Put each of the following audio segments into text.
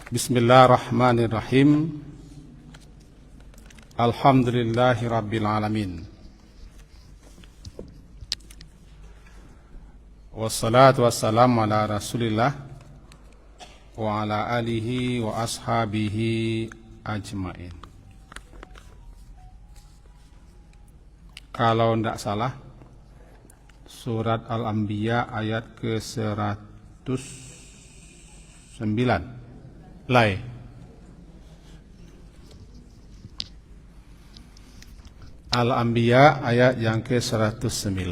Bismillahirrahmanirrahim. Alhamdulillahi rabbil alamin. Wassalatu wassalamu ala Rasulillah wa ala alihi wa ashabihi ajmain. Kalau tidak salah, surat Al-Anbiya ayat ke-109. Lai. Al-Anbiya ayat yang ke-109.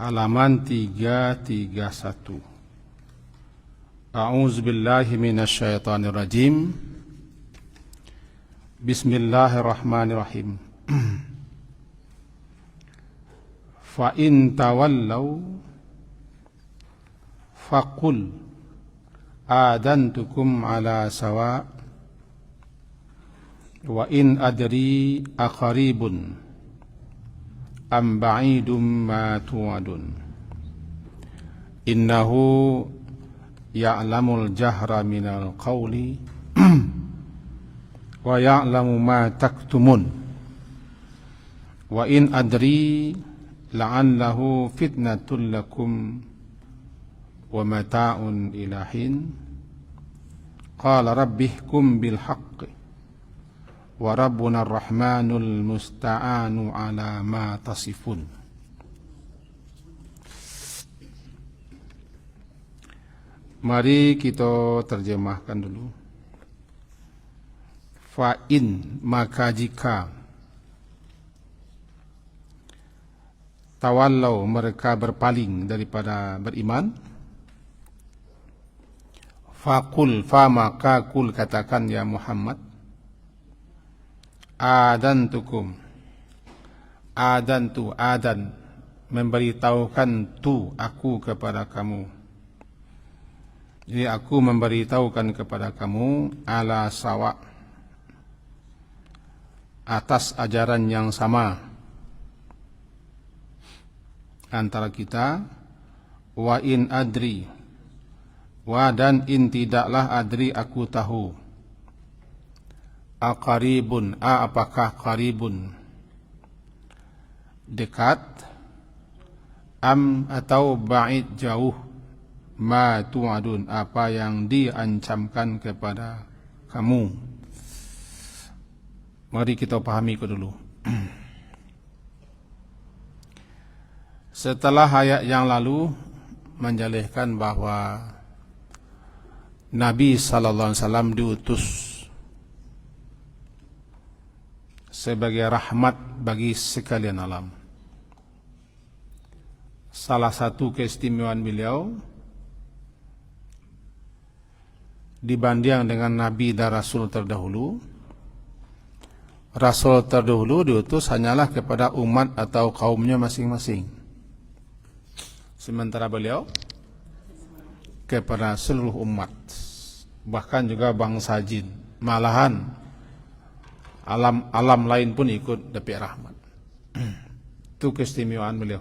Halaman 331. A'udzu billahi minasyaitonir rajim. Bismillahirrahmanirrahim. Fa in tawallaw faqul adantukum ala sawa wa in adri aqaribun am ba'idum ma tu'adun innahu ya'lamul jahra minal qawli wa ya'lamu ma taktumun wa in adri la'allahu fitnatul lakum wa mata'un ilahin qala rabbihkum bil haqqi wa rabbuna ar-rahmanul musta'anu ala ma tasifun. Mari kita terjemahkan dulu. Fa'in, maka jika tawallau, mereka berpaling daripada beriman, faqul, fa maka kul, katakan ya Muhammad, adantukum, adantu, adan, memberitahukan tu aku kepada kamu. Jadi aku memberitahukan kepada kamu ala sawa, atas ajaran yang sama antara kita, wa in adri, wa dan in tidaklah adri aku tahu, aqaribun, apakah qaribun dekat, am atau ba'id jauh, ma tu'adun apa yang diancamkan kepada kamu. Mari kita pahami itu dulu. Setelah ayat yang lalu menjelaskan bahwa Nabi sallallahu alaihi wasallam diutus sebagai rahmat bagi sekalian alam. Salah satu keistimewaan beliau dibanding dengan Nabi dan Rasul terdahulu, Rasul terdahulu diutus hanyalah kepada umat atau kaumnya masing-masing, sementara beliau kepada seluruh umat, bahkan juga bangsa jin, malahan alam lain pun ikut dapat rahmat. Itu keistimewaan beliau.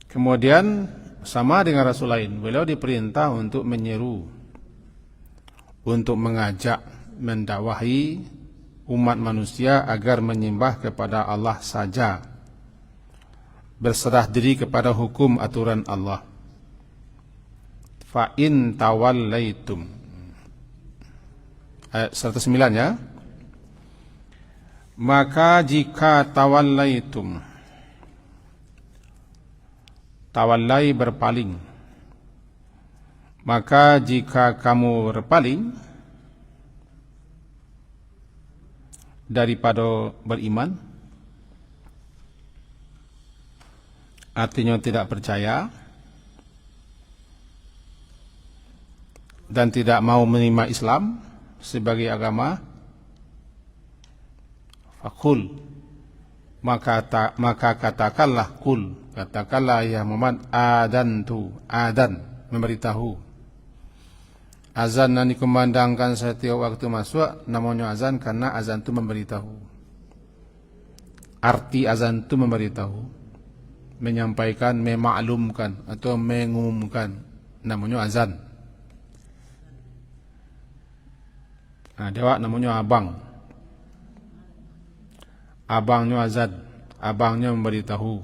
Kemudian sama dengan Rasul lain, beliau diperintah untuk menyeru, untuk mengajak, mendakwahi umat manusia agar menyembah kepada Allah saja, berserah diri kepada hukum aturan Allah. Fa in tawallaitum, ayat 109 ya. Maka jika tawallaitum, tawallai berpaling, maka jika kamu berpaling daripada beriman, artinya tidak percaya dan tidak mau menerima Islam sebagai agama, fakul, maka katakanlah, kul, katakanlah ya Muhammad, adantu, adan, memberitahu. Azan yang dikumandangkan setiap waktu masuk namanya azan karena azan itu memberitahu. Arti azan itu memberitahu. menyampaikan, memaklumkan atau mengumumkan, namanya azan. Dewa namanya abang. Abangnya azan, abangnya memberitahu,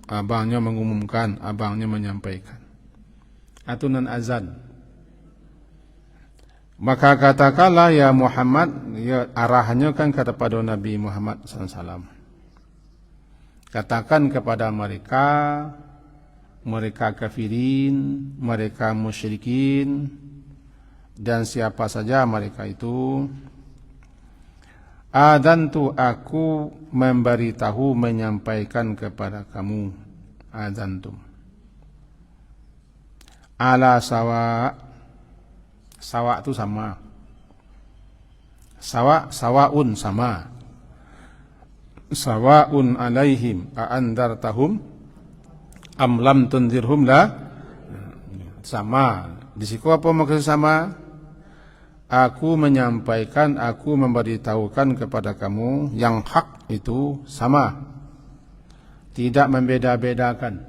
abangnya mengumumkan, abangnya menyampaikan. Atunan azan. Maka katakanlah ya Muhammad, ya arahnya kan kepada Nabi Muhammad SAW. Katakan kepada mereka, mereka kafirin, mereka musyrikin, dan siapa saja mereka itu, adzantu, aku memberitahu, menyampaikan kepada kamu, adzantum, ala sawa, sawa itu sama, sawaun sama, sawaun alaihim a'andartahum am lam tunzirhum la, sama. Di situ apa maksud sama? Aku menyampaikan, aku memberitahukan kepada kamu yang hak itu sama, tidak membeda-bedakan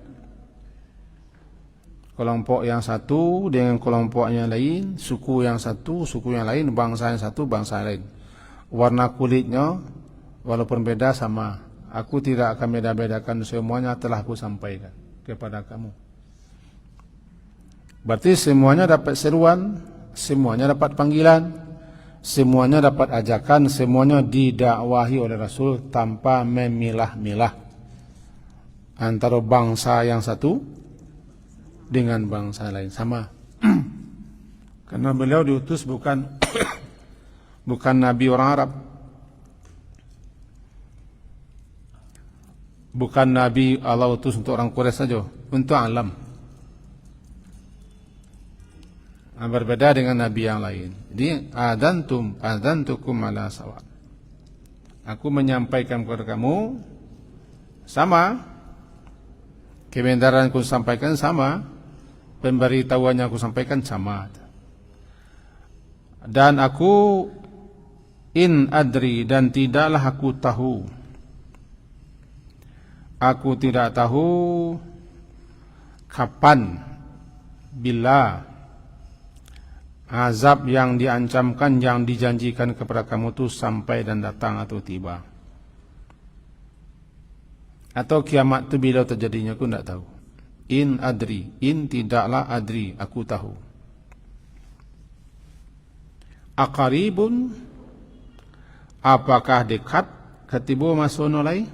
kelompok yang satu dengan kelompok yang lain, suku yang satu, suku yang lain, bangsa yang satu, bangsa yang lain. Warna kulitnya walaupun beda sama, aku tidak akan beda-bedakan, semuanya telah aku sampaikan kepada kamu. Berarti semuanya dapat seruan, semuanya dapat panggilan, semuanya dapat ajakan, semuanya didakwahi oleh Rasul tanpa memilah-milah antara bangsa yang satu dengan bangsa lain, sama. Karena beliau diutus bukan bukan Nabi orang Arab, bukan Nabi Allah utus untuk orang Quraisy saja, untuk alam. Berbeda dengan Nabi yang lain. Jadi adzantukum ala sawa. Aku menyampaikan kepada kamu sama, kebenaran aku sampaikan sama, pemberitahuannya aku sampaikan sama. Dan aku in adri, dan tidaklah aku tahu. Aku tidak tahu kapan, bila azab yang diancamkan, yang dijanjikan kepada kamu itu sampai dan datang atau tiba. Atau kiamat itu bila terjadinya, aku tidak tahu. In adri, in tidaklah adri, aku tahu. Aqaribun, apakah dekat ketibu masono lai?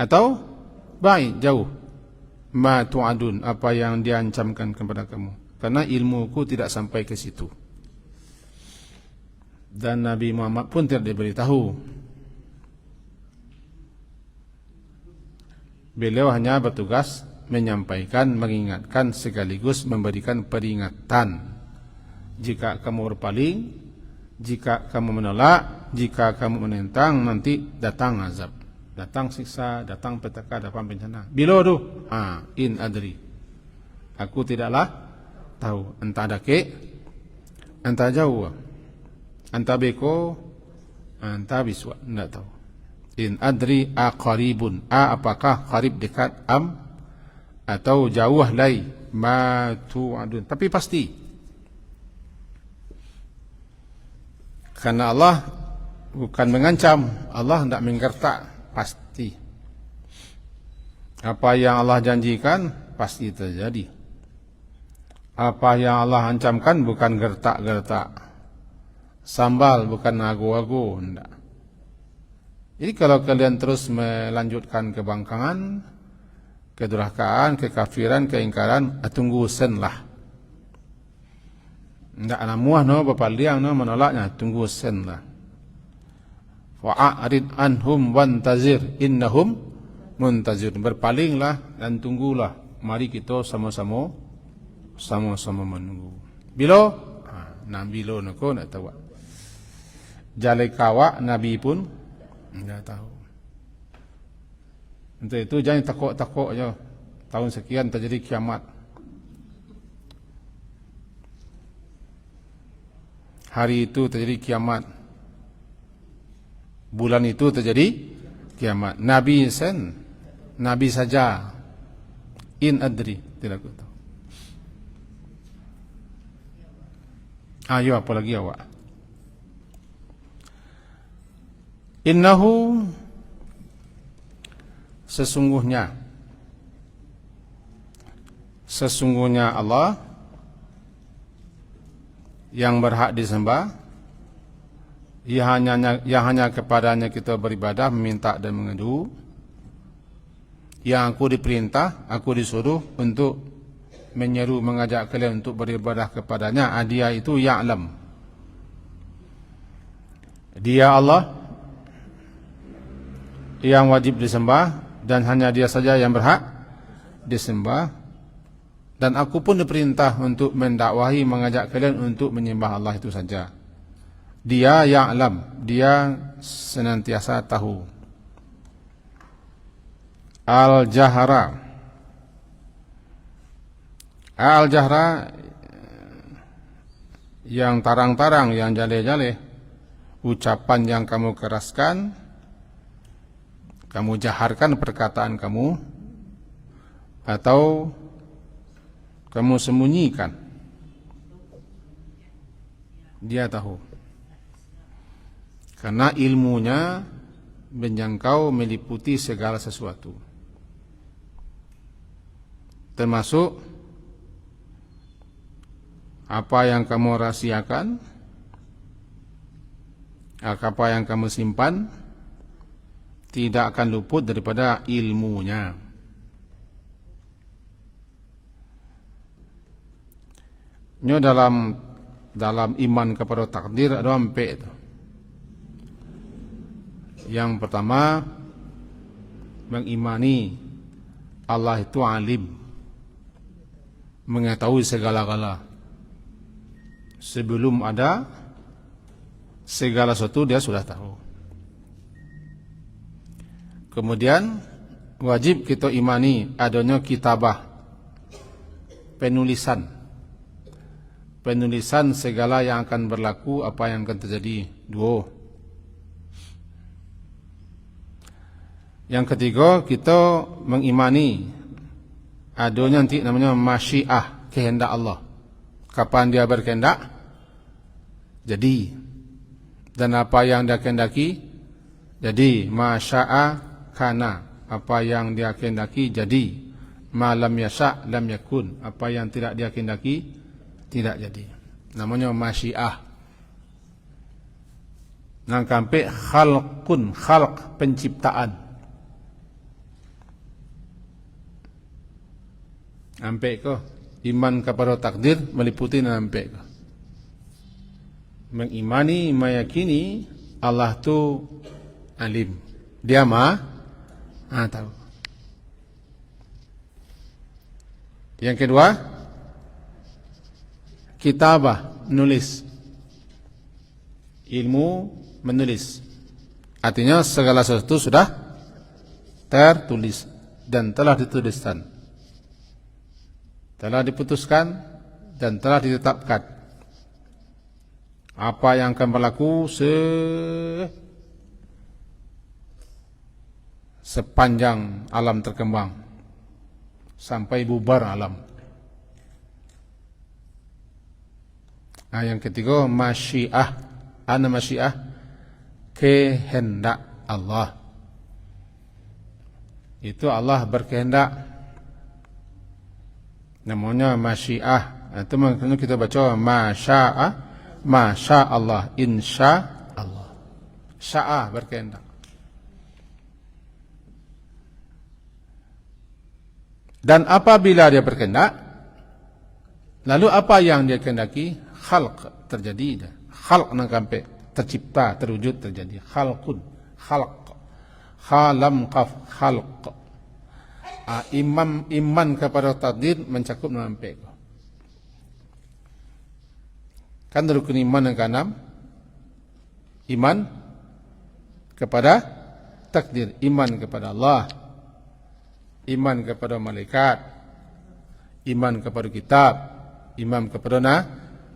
Atau baik, jauh. Ma tu'adun, apa yang diancamkan kepada kamu. Karena ilmuku tidak sampai ke situ. Dan Nabi Muhammad pun tidak diberitahu. Beliau hanya bertugas menyampaikan, mengingatkan, sekaligus memberikan peringatan. Jika kamu berpaling, jika kamu menolak, jika kamu menentang, nanti datang azab, datang siksa, datang petaka, datang bencana. Bila tu? In adri, aku tidaklah tahu. Entah dake, entah jauh, entah beko, entah biswa, tidak tahu. In adri aqaribun, apakah qarib dekat, am atau jauh lai, ma tu'adun, tapi pasti. Karena Allah bukan mengancam, Allah tidak menggertak, pasti. Apa yang Allah janjikan pasti terjadi. Apa yang Allah ancamkan bukan gertak-gertak, sambal bukan agu-agu, tidak. Jadi kalau kalian terus melanjutkan kebangkangan, kedurhakaan, kekafiran, keingkaran, tunggu senlah. Tidak namuah no, berpaling no, menolaknya, tunggu senlah. Fa'arid anhum wantazir innahum muntazir. Berpalinglah dan tunggulah. Mari kita sama-sama menunggu. Bila? Bila nako nak tahu. Jalai kawak Nabi pun tidak tahu. Untuk itu jangan takut-takut je. Tahun sekian terjadi kiamat. Hari itu terjadi kiamat. Bulan itu terjadi kiamat. Nabi sen, Nabi saja. In adri, tidak aku tahu. Ayo apa lagi awak? Innahu, sesungguhnya Allah yang berhak disembah, yang hanya kepadanya kita beribadah, meminta dan mengadu. Yang aku diperintah, aku disuruh untuk menyeru, mengajak kalian untuk beribadah kepadanya. Dia itu ya'lam. Dia Allah yang wajib disembah dan hanya dia saja yang berhak disembah. Dan aku pun diperintah untuk mendakwahi, mengajak kalian untuk menyembah Allah itu saja. Dia ya'lam, dia senantiasa tahu. Al-Jahra, yang tarang-tarang, yang jale-jale, ucapan yang kamu keraskan, kamu jaharkan perkataan kamu, atau kamu sembunyikan. Dia tahu, karena ilmunya menjangkau, meliputi segala sesuatu, termasuk apa yang kamu rahasiakan, apa yang kamu simpan, tidak akan luput daripada ilmunya. Ini dalam iman kepada takdir ada empat itu. Yang pertama, mengimani Allah itu alim, mengetahui segala-gala. Sebelum ada segala sesuatu dia sudah tahu. Kemudian wajib kita imani adanya kitabah, penulisan segala yang akan berlaku, apa yang akan terjadi. Dua. Yang ketiga, kita mengimani adanya nanti namanya masyiah, kehendak Allah. Kapan dia berkehendak, jadi. Dan apa yang dia kehendaki, jadi. Masya'a kana, apa yang dia kehendaki, jadi. Ma lam yasha' lam yakun, apa yang tidak dia kehendaki, tidak jadi. Namanya masyiah. Nang kampe khalqun, khalq, penciptaan. Sampai ke iman kepada takdir meliputi sampai ke mengimani, meyakini Allah tu alim, dia maha tahu. Yang kedua, kitabah, menulis, ilmu menulis, artinya segala sesuatu sudah tertulis dan telah dituliskan, telah diputuskan dan telah ditetapkan apa yang akan berlaku sepanjang alam terkembang sampai bubar alam. Nah, yang ketiga, masyiah. Ana masyiah, kehendak Allah. Itu Allah berkehendak, namanya masyiah. Itu maknanya kita baca masya'a, masya Allah, insya Allah. Sya'a, berkehendak. Dan apabila dia berkehendak, lalu apa yang dia kehendaki, khalq, terjadi. Khalq nang kampe, tercipta, terwujud, terjadi. Khalqun, khalq, khalam qaf, khalq. Iman kepada takdir mencakup sampai. Kan rukun iman yang keenam, iman kepada takdir, iman kepada Allah, iman kepada malaikat, iman kepada kitab, iman kepada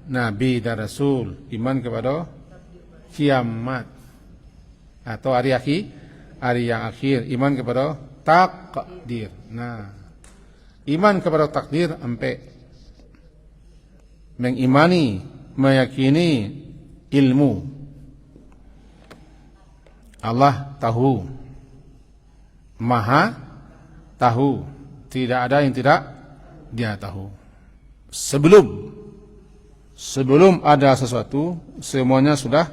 nabi dan rasul, iman kepada kiamat atau hari hari yang akhir, iman kepada takdir. Nah, iman kepada takdir sampai mengimani, meyakini ilmu. Allah tahu, Maha tahu, tidak ada yang tidak Dia tahu. Sebelum ada sesuatu, semuanya sudah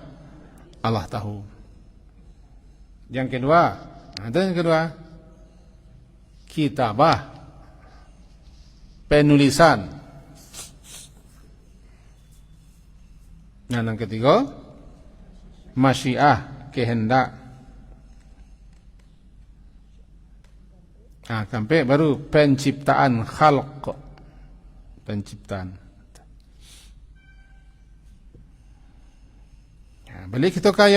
Allah tahu. Yang kedua, kitabah, penulisan. Nah, yang ketiga, masyiah, kehendak. Nah, sampai baru penciptaan, khalq, penciptaan. Nah, balik kita ke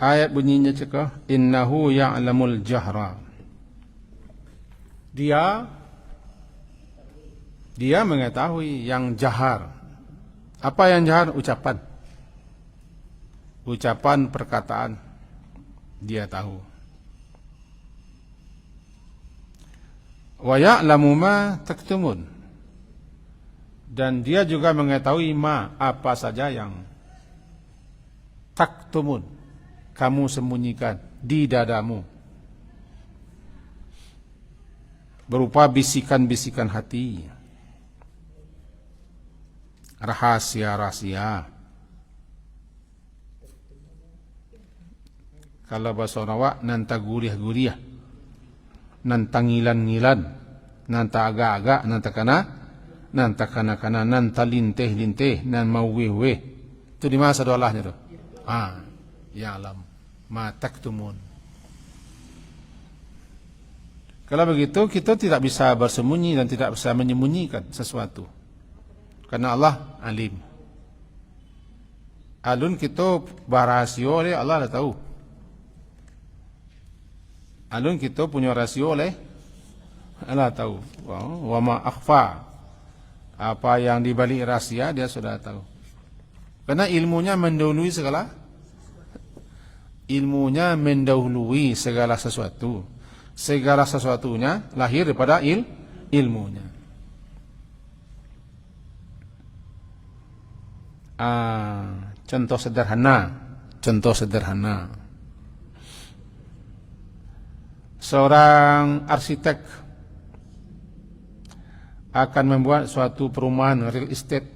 ayat bunyinya cakap, innahu ya'lamul jahra. Dia mengetahui yang jahar. Apa yang jahar? Ucapan, perkataan. Dia tahu. Wa ya'lamu ma taktumun. Dan dia juga mengetahui apa saja yang taktumun, kamu sembunyikan di dadamu, berupa bisikan-bisikan hati, rahasia-rahasia. Kalau bahasa Jawa, nanta guriah-guriah, nanta ngilan-ngilan, nanta agak-agak, nanta kana-kana, nanta linteh-linteh, nan maweh-weh. Itu di masa dolahnya tuh. Ya'lam ma taktumun. Kalau begitu, kita tidak bisa bersembunyi dan tidak bisa menyembunyikan sesuatu. Karena Allah alim. Alun kita berahasio oleh Allah dah tahu. Alun kita punya rasio oleh Allah tahu. Wa ma akhfa, apa yang dibalik rahasia dia sudah tahu. Karena ilmunya mendahului segala sesuatu. Segala sesuatunya lahir daripada ilmunya. Contoh sederhana. Seorang arsitek akan membuat suatu perumahan real estate.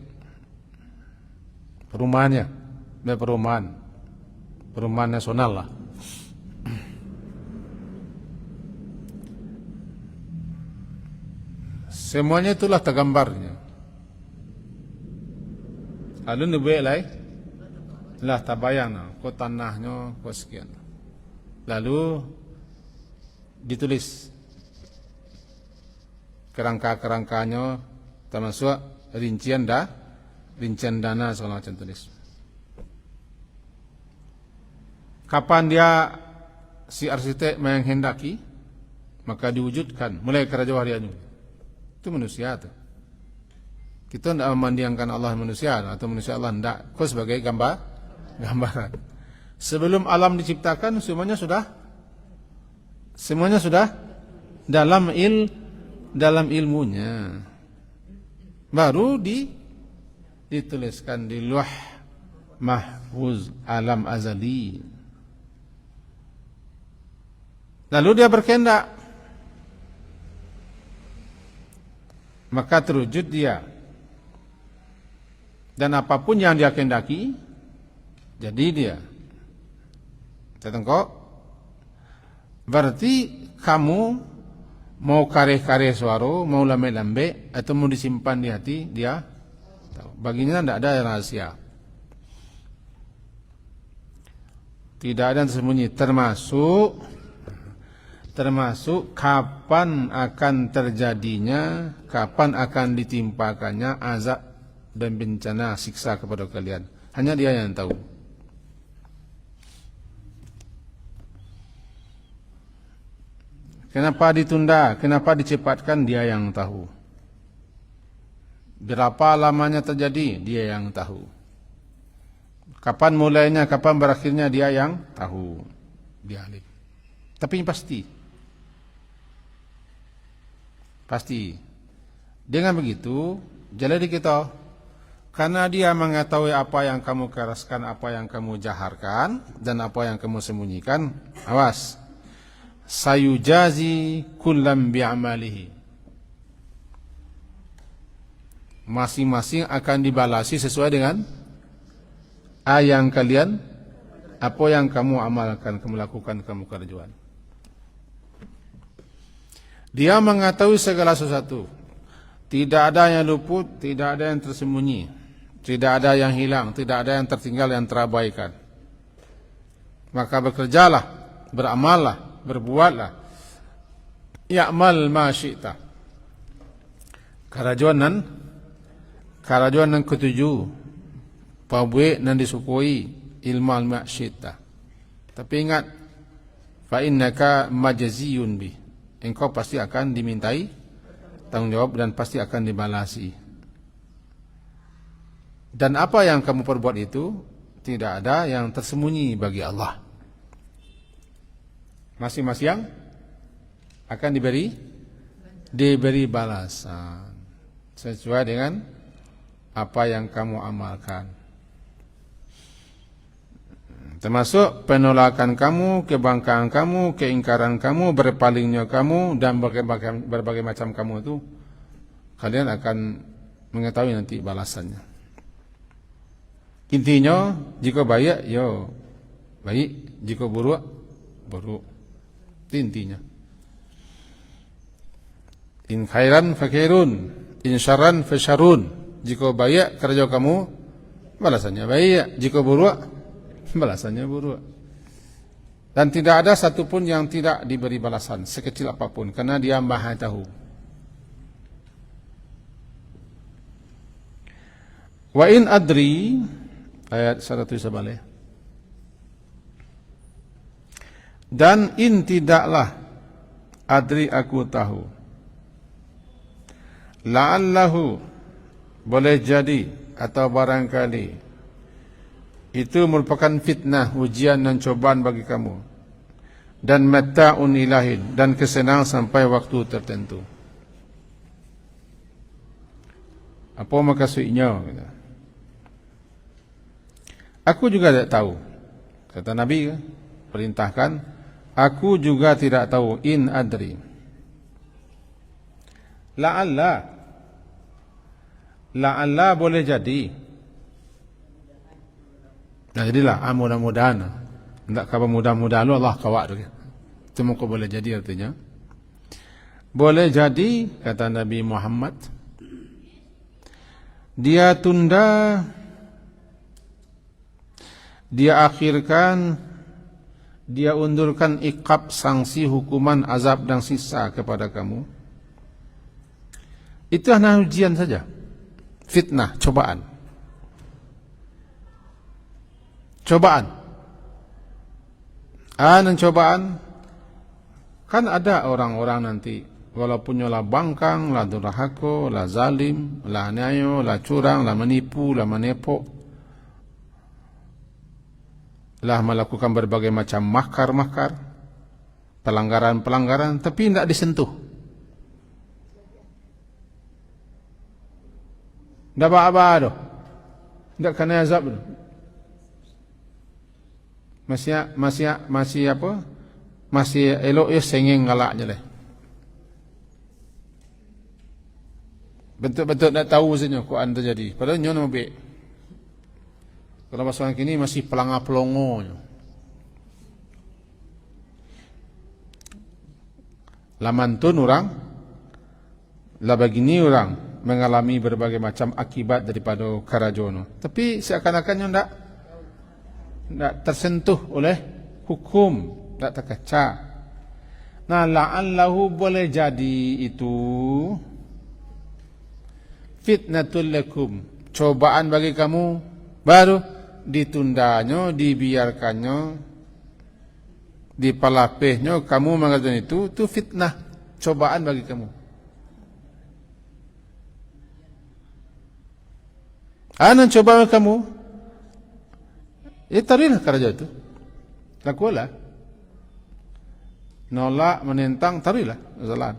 Perumahan nasional lah. Semuanya itulah tergambarnya. Alun dibuat lah tabayang, ko tanahnya, ko sekian. Lalu ditulis kerangka-kerangkanya, termasuk rincian dana segala macam tulis. Kapan dia si arsitek menghendaki, maka diwujudkan mulai kerajaan hariannya. Itu manusia tu. Kita tidak memandangkan Allah manusia atau manusia Allah tidak. Kau sebagai gambaran. Sebelum alam diciptakan semuanya sudah dalam ilmunya. Baru dituliskan di Lauh Mahfuz alam azali. Lalu dia berkehendak, maka terwujud dia. Dan apapun yang dia kehendaki, jadi dia. Tetengkok. Berarti kamu mau kareh-kareh suara, mau lambe-lambe, atau mau disimpan di hati, dia tahu. Baginya tidak ada rahasia. Tidak ada yang tersembunyi, termasuk kapan akan terjadinya, kapan akan ditimpakannya azab dan bencana siksa kepada kalian. Hanya dia yang tahu. Kenapa ditunda? Kenapa dicepatkan? Dia yang tahu. Berapa lamanya terjadi? Dia yang tahu. Kapan mulainya, kapan berakhirnya? Dia yang tahu. Dia alim. Tapi ini pasti. Dengan begitu, jadi kita, karena dia mengetahui apa yang kamu keraskan, apa yang kamu jaharkan, dan apa yang kamu sembunyikan, awas. Sayujazi kullam bi'amalihi. Masing-masing akan dibalasi sesuai dengan yang kalian, apa yang kamu amalkan, kamu lakukan, kamu kerjakan. Dia mengetahui segala sesuatu. Tidak ada yang luput, tidak ada yang tersembunyi, tidak ada yang hilang, tidak ada yang tertinggal, yang terabaikan. Maka bekerjalah, beramallah, berbuatlah. Ya'mal ma syi'ta. Karajuan nan ketujuh, pabuik nan disukui, ilmal ma syi'ta. Tapi ingat, fa innaka majaziyun bih. Engkau pasti akan dimintai tanggung jawab dan pasti akan dibalasi. Dan apa yang kamu perbuat itu tidak ada yang tersembunyi bagi Allah. Masing-masing akan diberi balasan sesuai dengan apa yang kamu amalkan. Termasuk penolakan kamu, kebanggaan kamu, keingkaran kamu, berpalingnya kamu, dan berbagai macam kamu itu, kalian akan mengetahui nanti balasannya. Intinya, jika baik, ya baik. Jika buruk, buruk. Itu intinya. In khairan fa khairun, in syarran fa syarrun. Jika baik kerja kamu, balasannya baik. Jika buruk, balasannya buruk. Dan tidak ada satupun yang tidak diberi balasan, sekecil apapun, karena dia maha tahu. Wa in adri, ayat 100 balik. Dan in tidaklah, adri aku tahu. La'allahu, boleh jadi, atau barangkali, itu merupakan fitnah, ujian dan cobaan bagi kamu. Dan mata'un ilahin, dan kesenangan sampai waktu tertentu. Apa maksudnya? Aku juga tidak tahu. Kata Nabi, perintahkan, aku juga tidak tahu. In adri. La'alla boleh jadi. Nah jadilah, mudah-mudahan. Tak khabar mudah-mudahan Allah kawak tu. Itu muka boleh jadi artinya. Boleh jadi, kata Nabi Muhammad, dia tunda, dia akhirkan, dia undurkan iqab, sanksi, hukuman, azab dan siksa kepada kamu. Itu hanya ujian saja. Fitnah, cobaan. Cobaan. Dan cobaan, kan ada orang-orang nanti, walaupun lah bangkang, lah durhaka, lah zalim, lah aniaya, lah curang, lah menipu, lah menepuk, lah melakukan berbagai macam makar-makar, pelanggaran-pelanggaran, tapi tidak disentuh. Tidak apa-apa tu. Tidak kena azab tu. Masih apa? Masih elok ya sengeng galak je lah. Betul-betul tak tahu saja Quran terjadi. Padahal nyo nama baik. Kalau masalah kini masih pelanggar-pelongo. Lamantun orang, lah begini orang mengalami berbagai macam akibat daripada karajono. Tapi seakan-akannya tidak tersentuh oleh hukum, tidak terkaca. Nah, la'allahu boleh jadi itu fitnatul lakum, cobaan bagi kamu, baru ditundanya, dibiarkannya, dipalapihnya kamu mengerjakan itu fitnah, cobaan bagi kamu. Anak cobaan kamu, tarilah kerja itu, lakukanlah. nolak, menentang, taruhlah kesalahan.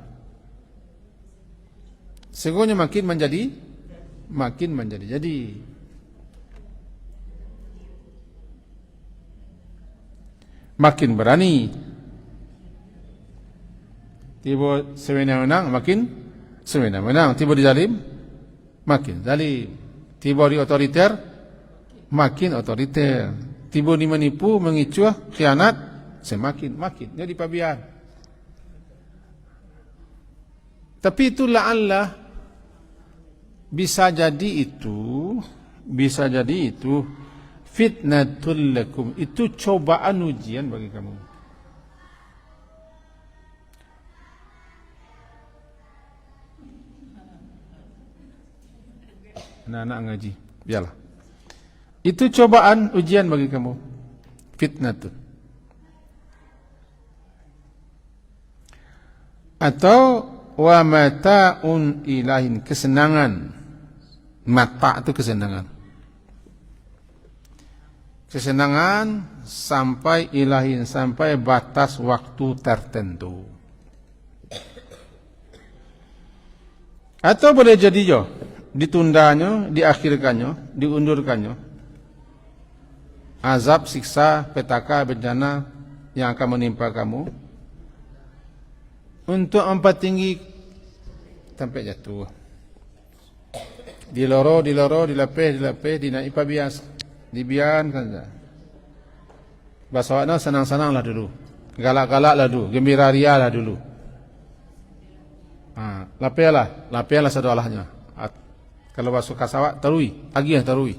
Sehingga makin menjadi jadi. Makin berani. Tiba sewenang-wenang, makin sewenang-wenang. Tiba dizalim, makin zalim. Tiba di otoriter, makin otoriter. Tiba di menipu, mengicuh, khianat, semakin jadi pabian. Tapi itu la'allah bisa jadi itu fitnatul lakum, itu cobaan ujian bagi kamu. Anak-anak ngaji, biarlah. Itu cobaan ujian bagi kamu. Fitnatul. Atau wa mata'un ilahin, kesenangan. Mata' itu kesenangan. Kesenangan sampai ilahin, sampai batas waktu tertentu. Atau boleh jadi ditundanya, diakhirkannya, diundurkannya. Azab, siksa, petaka, bencana yang akan menimpa kamu untuk mempertinggi sampai jatuh. Diloro, dilapeh, dinaik pabias, dibiarkan saja. Bahasa senang-senanglah dulu, galak-galaklah dulu, gembira rialah dulu. Lapehlah sedolahnya. Kalau bahasa kasawak, tarui, agih tarui.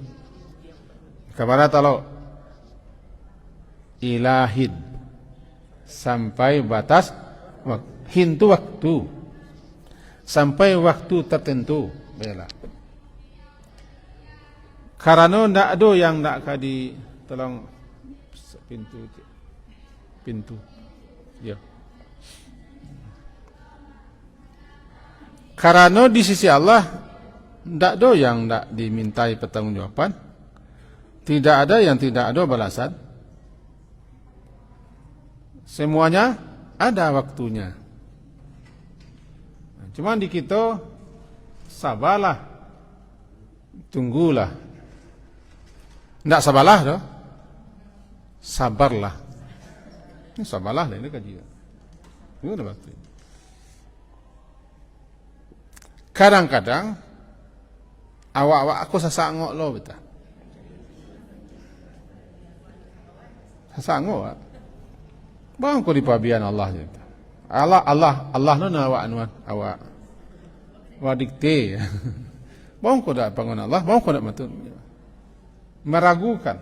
Kabarat kalau ilahin sampai batas hintu waktu, sampai waktu tertentu, bela. Karena ndak ada yang nak kadi tolong pintu, ya. Karena di sisi Allah ndak ada yang ndak dimintai pertanggungjawaban, tidak ada yang tidak ada balasan. Semuanya ada waktunya. Cuma di kita sabarlah, tunggulah. Ndak sabarlah doh, sabarlah. Ini sabarlah ini kajian. Ini ada waktu. Kadang-kadang awak-awak aku sasangok lo betul. Sasangok. Bang ko di pabian Allah je. Allah nona awak. Wa dikte. Bang ko dak bangun Allah, bang ko dak matun. Meragukan.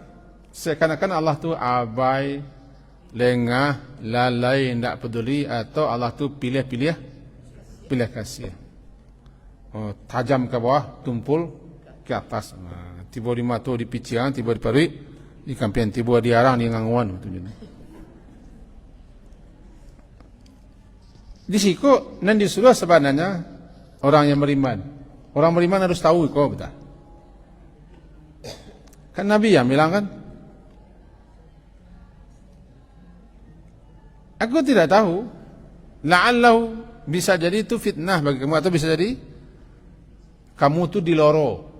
Seakan-akan Allah tu abai, lengah, lalai, tidak peduli, atau Allah tu pilih kasih. Tajam ke bawah, tumpul ke atas. Tiba di mata di pician, tiba di perut, di kampian, tiba di arang, di ngangguan. Di siku, dan disuruh sebenarnya orang yang beriman. Orang beriman harus tahu kok betul. Kan Nabi yang bilang kan, aku tidak tahu, la'allahu, bisa jadi itu fitnah bagi kamu, atau bisa jadi kamu tu diloro.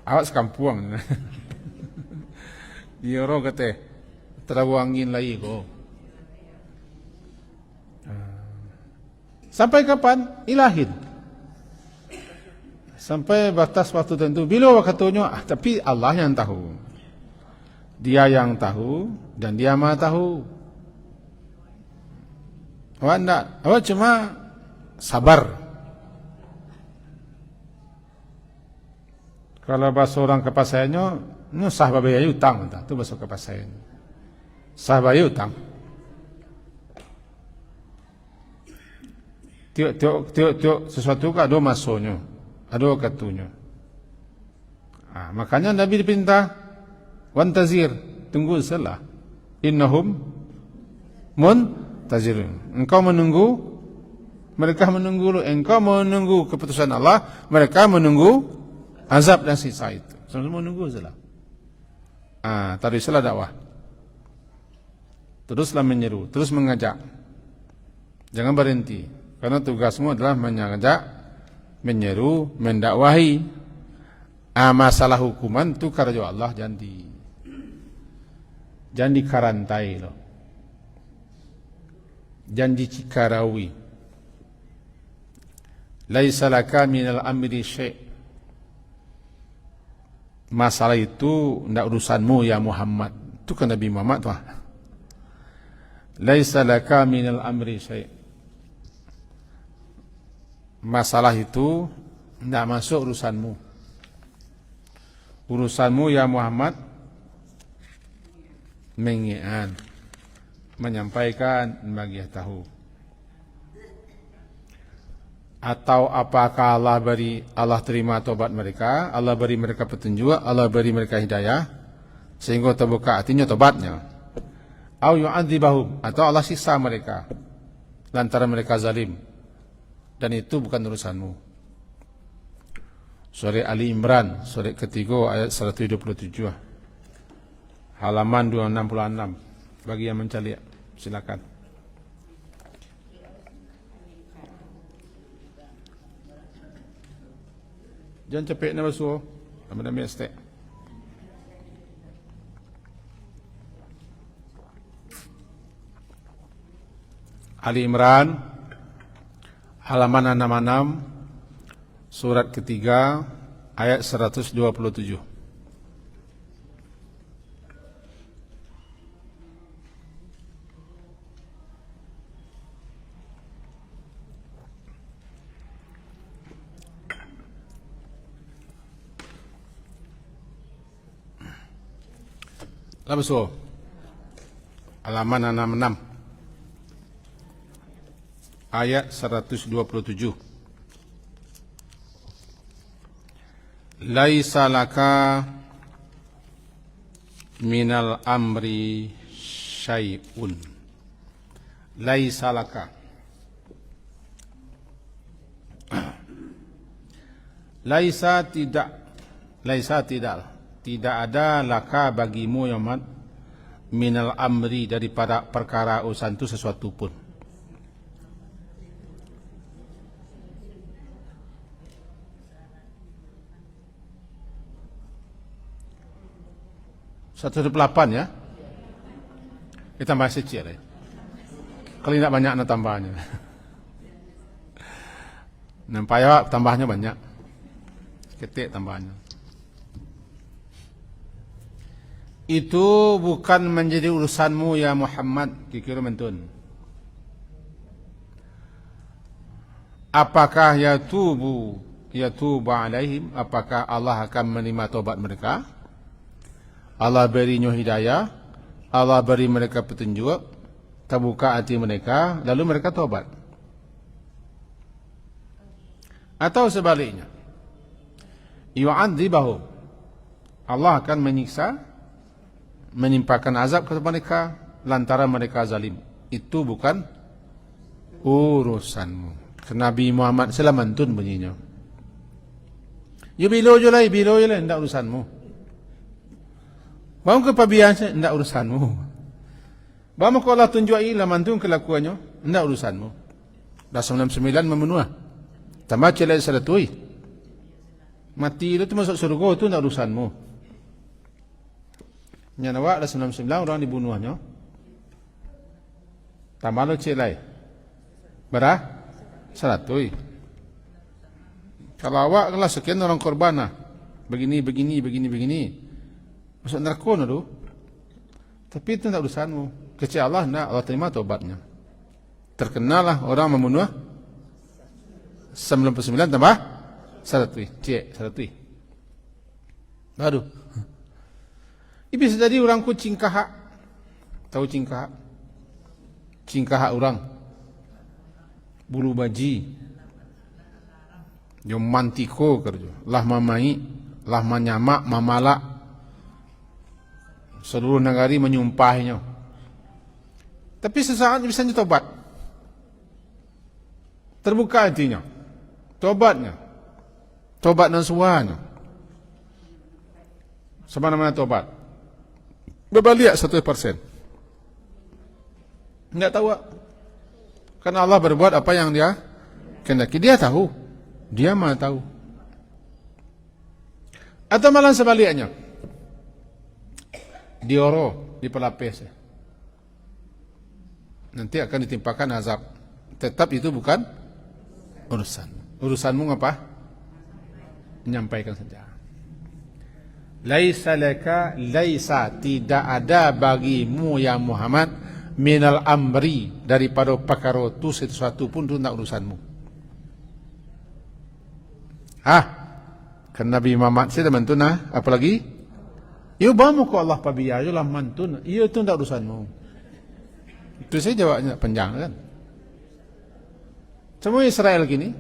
Awak sekampuang. Diloro kata, terlalu angin lagi kok. Sampai kapan? Ilahin. Sampai batas waktu tertentu. Bila waktunya, tapi Allah yang tahu. Dia yang tahu dan dia maha tahu. Awak enggak, awak cuma sabar. Kalau bahasa orang kepasayannya, sah babaya utang, itu bahasa kepasayan. Sah babaya utang. Tiok sesuatu kan ada masanya, ada waktunya. Makanya Nabi diperintah wantazir, tunggu salah. Innahum muntazirun. Engkau menunggu, mereka menunggu. Engkau menunggu keputusan Allah, mereka menunggu azab dan siksa itu. Semua menunggu salah. Tadi salah dakwah. Teruslah menyeru, terus mengajak. Jangan berhenti. Karena tugasmu adalah mengajak, menyeru, mendakwahi. Masalah hukuman itu karya Allah, jangan dikarantai loh. Jangan dicikarawi. Laisa laka minal amri syai'. Masalah itu tidak urusanmu ya Muhammad. Itu kan Nabi Muhammad tuh. Laisa laka minal amri syai'. Masalah itu tidak masuk urusanmu. Urusanmu ya Muhammad mengi'an, menyampaikan, bagi tahu. Atau apakah Allah terima tobat mereka, Allah beri mereka petunjuk, Allah beri mereka hidayah sehingga terbuka hatinya tobatnya. Au yu'adzibahum, atau Allah siksa mereka lantaran mereka zalim. Dan itu bukan urusanmu. Surah Ali Imran, surah ketiga ayat 127. Halaman 266. Bagi yang mencari, silakan. Jangan cepet nak basuh. Nama-nama estek. Ali Imran, halaman 66, surat ketiga, ayat 127. Labsu halaman 66 ayat 127. Laisa laka minal amri syai'un. Laisa laka. Laisa tidak. Tidak ada laka bagimu ya Muhammad minal amri, daripada perkara urusan itu sesuatu pun. Satu 128 ya. Kita tambah secik ya. Kalau tidak banyak nak tambahnya. Nampak ya, tambahnya banyak. Ketik tambahnya. Itu bukan menjadi urusanmu ya Muhammad, kira mentun. Apakah yatubu alaihim, apakah Allah akan menerima taubat mereka? Allah berinya hidayah, Allah beri mereka petunjuk, terbuka hati mereka, lalu mereka taubat. Atau sebaliknya, yu'adzibahum, Allah akan menyiksa, menimpakan azab kepada mereka lantaran mereka zalim. Itu bukan urusanmu. Nabi Muhammad selamantun bunyinya. Ya bilo je lah, tidak urusanmu. Bawa ke pabian saya, tidak urusanmu. Bawa ke Allah tunjuki lamantun kelakuannya, tidak urusanmu. Dah 99 memenuhi. Tambah celai seratui. Mati itu masuk surga, itu tidak urusanmu. Yang awak ada 99 orang dibunuhnya. Tambah lo celai. Berah? 100. Kalau awak kelas sekian orang korban lah. Begini. Masuk neraka tu. Tapi itu tidak urusanmu. Kecil Allah tidak, Allah terima taubatnya. Terkenalah orang membunuh 99 tambah 100. Cik, 100. Baru. Ini bisa jadi orang ku cingkahak. Tahu cingkahak? Cingkahak orang. Bulu baji. Jom mantiko kerja. Lah mamai, lah manyamak, mamalak. Seluruh negari menyumpahnya. Tapi sesaat bisa tobat. Terbuka hatinya. Tobatnya. Tobat dan suahnya. Semana-mana tobat. Berbalik 1%. Enggak tahu. Karena Allah berbuat apa yang dia kehendaki. Dia tahu. Dia Maha tahu. Atau malah sebaliknya. Dioro, dipelapis. Nanti akan ditimpakan azab. Tetap itu bukan urusan. Urusanmu apa? Menyampaikan saja. Laisa laka, laisa, tidak ada bagimu ya Muhammad minal amri, daripada perkara itu sesuatu pun itu tidak urusanmu. Kan Nabi Muhammad saya mantun apalagi? Yo bamu ko Allah pabiya, yo lah mantun. Iyo itu tidak urusanmu. Itu saya jawabnya panjang kan. Semua Israel gini.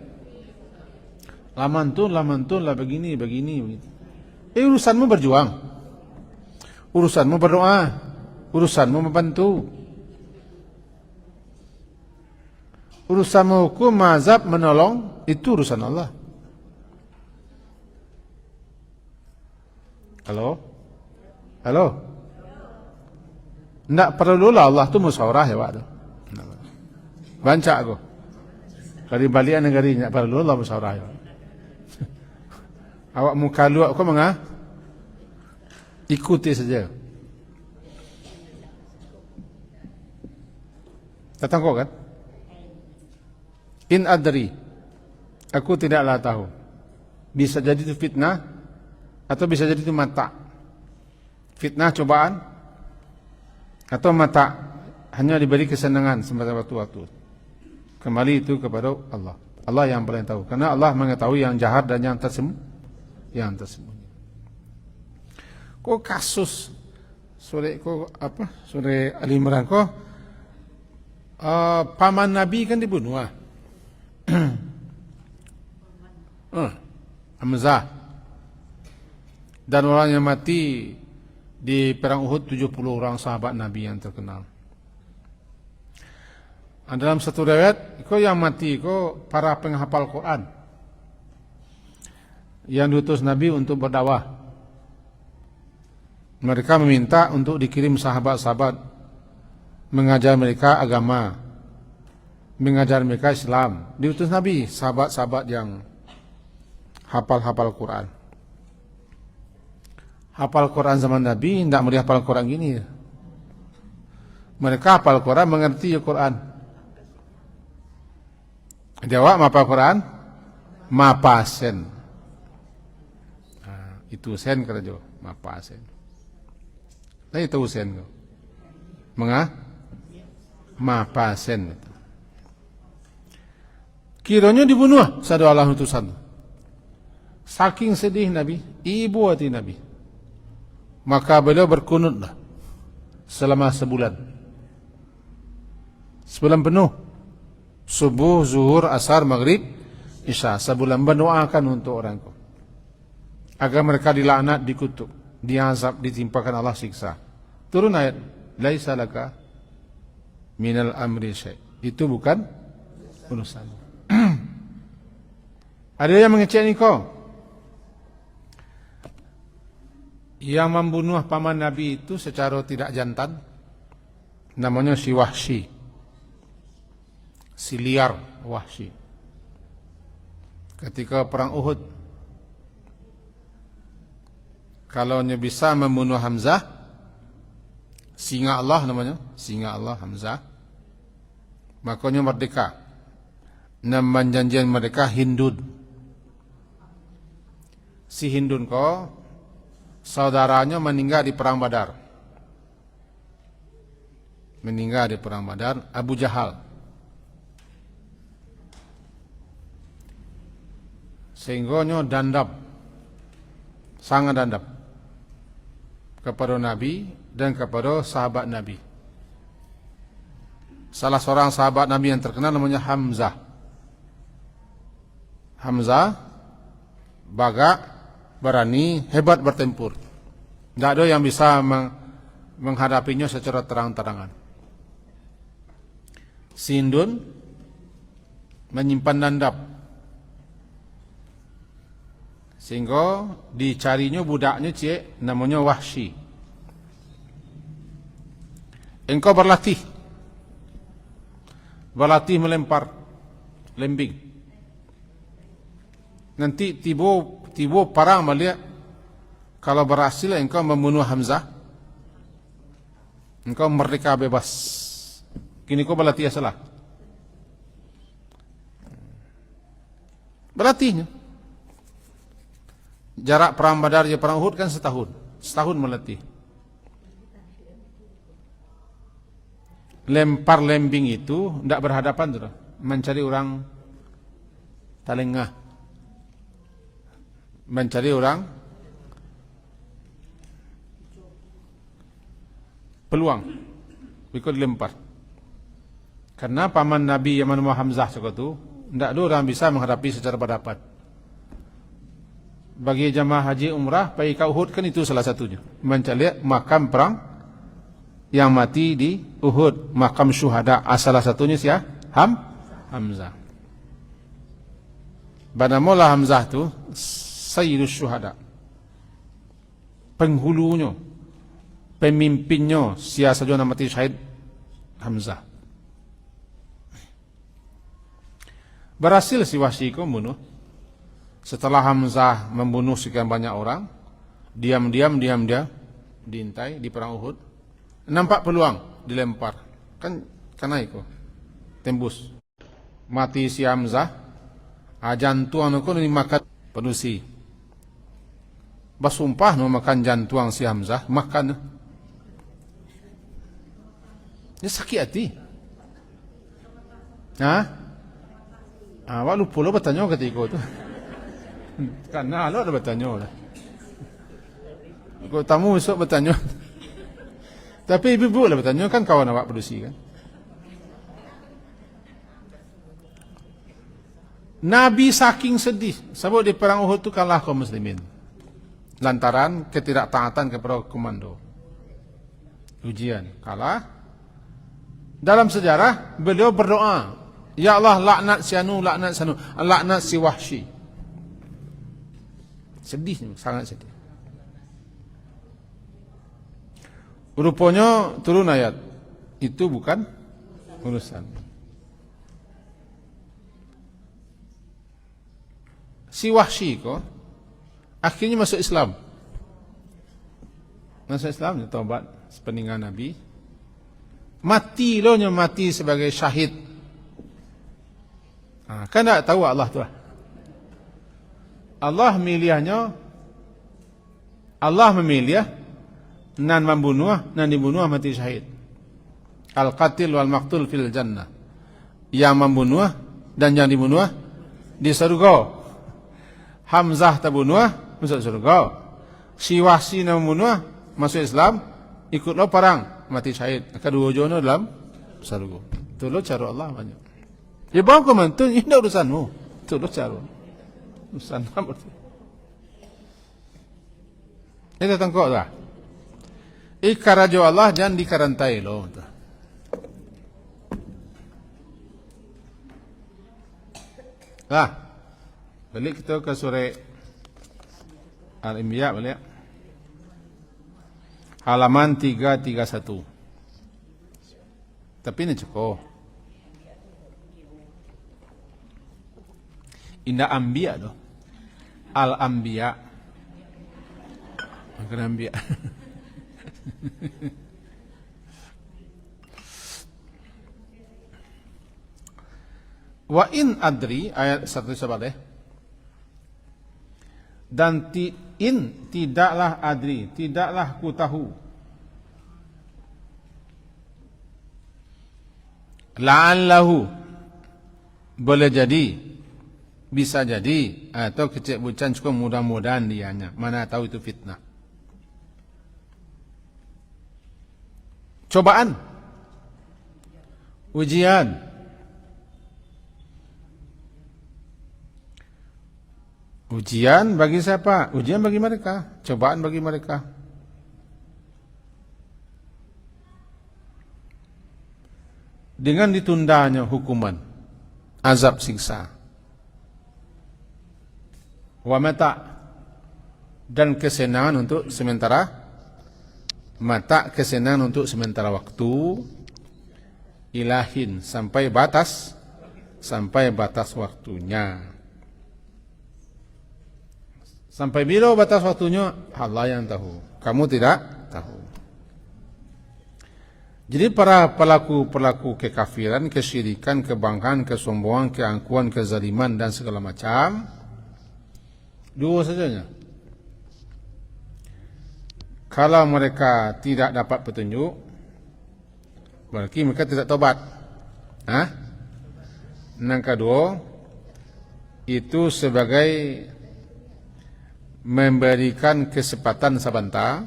Lah mantun, lah begini. Urusanmu berjuang. Urusanmu berdoa. Urusanmu membantu. Urusanmu hukum, mazhab, menolong, itu urusan Allah. Halo? Tidak perlu lah Allah tu musyawarah ya Pak. Baca aku. Kali balian negeri tidak perlu lah musyawarah ya. Awak muka luak kau ikuti saja. Datang kau kan? In adri, aku tidaklah tahu. Bisa jadi itu fitnah atau bisa jadi itu mata. Fitnah cobaan atau mata hanya diberi kesenangan semasa waktu-waktu. Kembali itu kepada Allah. Allah yang paling tahu. Karena Allah mengetahui yang jahat dan yang tersembunyi. Kok kasus sore Ali Imran kok paman Nabi kan dibunuh. Hamzah. Dan orang yang mati di perang Uhud 70 orang sahabat Nabi yang terkenal. Dalam satu riwayat, yang mati para penghafal Quran yang diutus Nabi untuk berdakwah. Mereka meminta untuk dikirim sahabat-sahabat mengajar mereka agama, mengajar mereka Islam. Diutus Nabi sahabat-sahabat yang hafal Quran. Hafal Quran zaman Nabi tidak melihat hafal Quran gini. Mereka hafal Quran, mengerti Quran. Jawab hafal Quran, mapasen. Itu sen kerja, mapasen. Nah itu sen. Mapasen. Kiranya dibunuh sadu Allah utusan. Saking sedih Nabi, ibu hati Nabi. Maka beliau berkunutlah selama sebulan. Sebulan penuh. Subuh, zuhur, asar, maghrib, isya. Sebulan berdoakan untuk orang itu. Agar mereka dilaknat, dikutuk, diazab, ditimpakan Allah siksa. Turun ayat, laisa laka minal amri syai'. Itu bukan urusan. Ada yang mengecek ni kau. Yang membunuh paman Nabi itu secara tidak jantan namanya si Wahsy, si liar Wahsy. Ketika perang Uhud, kalau bisa membunuh Hamzah, singa Allah namanya, singa Allah Hamzah, makanya merdeka. Nama janjian mereka Hindun. Si Hindun saudaranya meninggal di perang Badar. Meninggal di perang Badar, Abu Jahal. Sehingga dandap, sangat dandap kepada Nabi dan kepada sahabat Nabi. Salah seorang sahabat Nabi yang terkenal namanya Hamzah. Hamzah bagak, berani, hebat bertempur. Tidak ada yang bisa menghadapinya secara terang-terangan. Sindun menyimpan dandap, sehingga dicarinya budaknya namanya Wahsy. Engkau berlatih berlatih melempar lembing. Nanti tiba parang melihat kalau berhasil engkau membunuh Hamzah, engkau merdeka bebas. Kini kau berlatih salah. Berlatihnya. Jarak perang Badar dan perang Uhud kan setahun. Setahun melatih. Lempar lembing itu tidak berhadapan sudah. Mencari orang talengah. Mencari orang peluang. Ikut dilempar. Karena paman Nabi Yaman Hamzah itu tidak ada orang bisa menghadapi secara berhadapan. Bagi jamaah haji umrah pergi ke Uhud kan itu salah satunya. Mencari makam perang yang mati di Uhud, makam syuhada. Salah satunya siapa? Hamzah. Banamola Hamzah tu Sayyidus Syuhada. Penghulunya, pemimpinnya siapa saja nama mati syahid Hamzah. Berhasil si Wahsy membunuh. Setelah Hamzah membunuh sekian banyak orang, diam-diam dia diintai di perang Uhud. Nampak peluang dilempar. Kan kena itu. Tembus. Mati si Hamzah. Jantuang itu dimakan penusi. Basumpah no makan jantuang si Hamzah, makan. Dia sakit hati. Awak lupa lo bertanya ketika itu. Karena lo ada bertanya lah. Kau tamu esok bertanya. Tapi ibu lah bertanya kan kawan awak produksi kan. Nabi saking sedih sebab di perang Uhud itu kalah kaum muslimin. Lantaran ketidaktaatan kepada komando. Ujian kalah. Dalam sejarah beliau berdoa, ya Allah laknat si anu, laknat si anu, laknat si Wahsy. Sedih, sangat sedih. Rupanya turun ayat. Itu bukan urusan. Si Wahsy kok akhirnya masuk Islam. Masuk Islam, dia taubat sepeninggal Nabi. Mati loh, mati sebagai syahid. Kan tak tahu Allah tu. Allah memilih nan membunuh, nan dibunuh mati syahid. Al-qatil wal maqtul fil jannah. Yang membunuh dan yang dibunuh di surga. Hamzah terbunuh masuk surga. Si Wahsy membunuh masuk Islam, ikutlah perang mati syahid. Kedua-duanya dalam surga. Itulah cara Allah banyak. Ya bawa komentar, ini urusanmu. Itulah cara. Urusan apa? Ini datang kau dah. Ikarajo Allah jangan dikarantai loh. Balik kita ke surah Al-Anbiya balik. Halaman 331. Tapi ini cukup. Indah Anbiya doh. Al-Anbiya. Bukan Anbiya. Wa in adri ayat 1 dan tidaklah adri, tidaklah ku tahu. La'allahu boleh jadi, bisa jadi, atau kecil bucan cukup mudah-mudahan dianya. Mana tahu itu fitnah. Cobaan, ujian. Ujian bagi siapa? Ujian bagi mereka, cobaan bagi mereka. Dengan ditundanya hukuman, azab siksa. Wa mata, dan kesenangan untuk sementara. Mata kesenangan untuk sementara waktu. ilahin, sampai batas waktunya. Sampai bila batas waktunya, Allah yang tahu. Kamu tidak tahu. Jadi para pelaku kekafiran, kesyirikan, kebanggaan, kesombongan, keangkuhan, kezaliman dan segala macam, dua sajanya. Kalau mereka tidak dapat petunjuk, berarti mereka tidak tobat. Yang kedua, itu sebagai memberikan kesempatan sabanta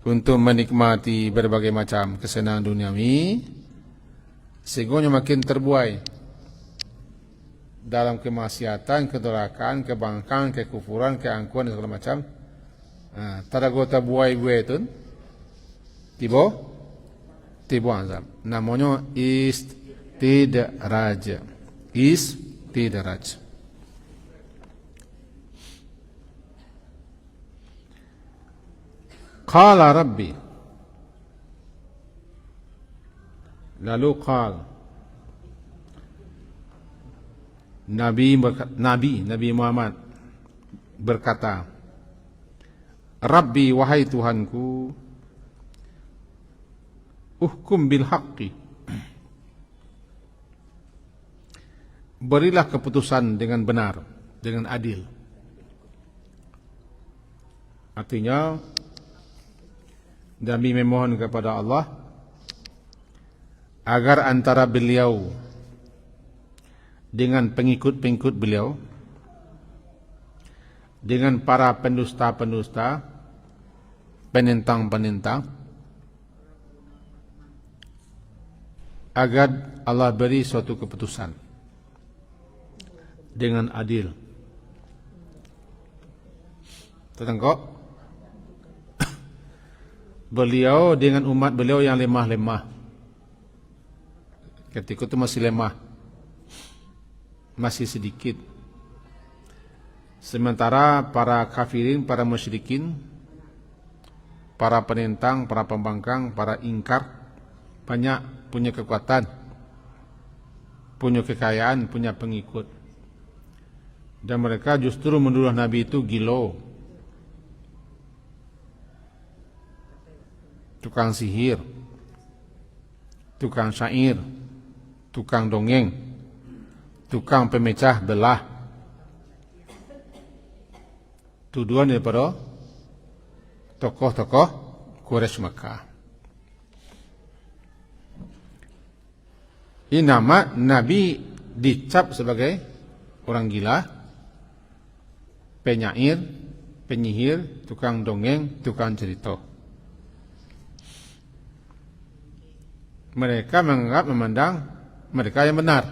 untuk menikmati berbagai macam kesenangan duniawi, sehingga makin terbuai dalam kemaksiatan, kedurakan, kebangkangan, kekufuran, keangkuhan dan segala macam. Tadagota buai-buai itu tiba azab. Namanya istidraj. Istidraj. Qala Rabbi, lalu qal Nabi Muhammad berkata, Rabbi, wahai Tuhanku, uhkum bil haqqi, berilah keputusan dengan benar, dengan adil. Artinya Nabi memohon kepada Allah agar antara beliau dengan pengikut-pengikut beliau, dengan para pendusta-pendusta, penentang-penentang, agar Allah beri suatu keputusan dengan adil. Tertengok? Beliau dengan umat beliau yang lemah-lemah. Ketika itu masih lemah, masih sedikit. Sementara para kafirin, para musyrikin, para penentang, para pembangkang, para ingkar, banyak punya kekuatan, punya kekayaan, punya pengikut. Dan mereka justru menuduh Nabi itu gilo, tukang sihir, tukang syair, tukang dongeng, tukang pemecah belah. Tuduhan daripada tokoh-tokoh Quraisy Makkah. Ini nama Nabi dicap sebagai orang gila, penyair, penyihir, tukang dongeng, tukang cerita. Mereka memandang mereka yang benar.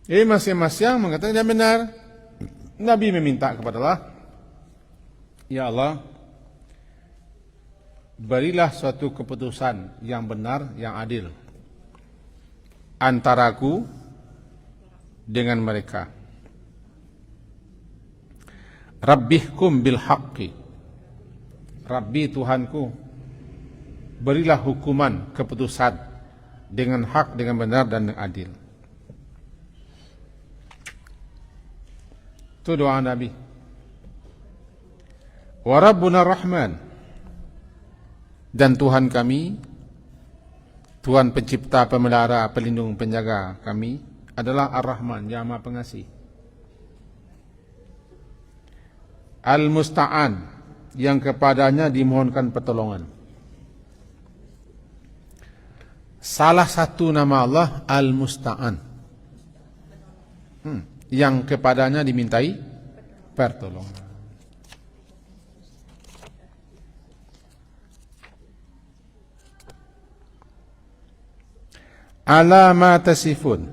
Jadi masing-masing mengatakan yang benar. Nabi meminta kepada Allah, ya Allah, berilah suatu keputusan yang benar, yang adil antaraku dengan mereka. Rabbihkum bil haqqi, Rabbi Tuhanku, berilah hukuman, keputusan dengan hak, dengan benar dan dengan adil. Itu doa Nabi. Wa Rabbuna Rahman, dan Tuhan kami, Tuhan pencipta, pemelihara, pelindung, penjaga kami adalah Ar-Rahman, yang Maha Pengasih. Al-Musta'an, yang kepadanya dimohonkan pertolongan. Salah satu nama Allah Al-Musta'an, yang kepadanya dimintai pertolongan. Ala ma tasifun,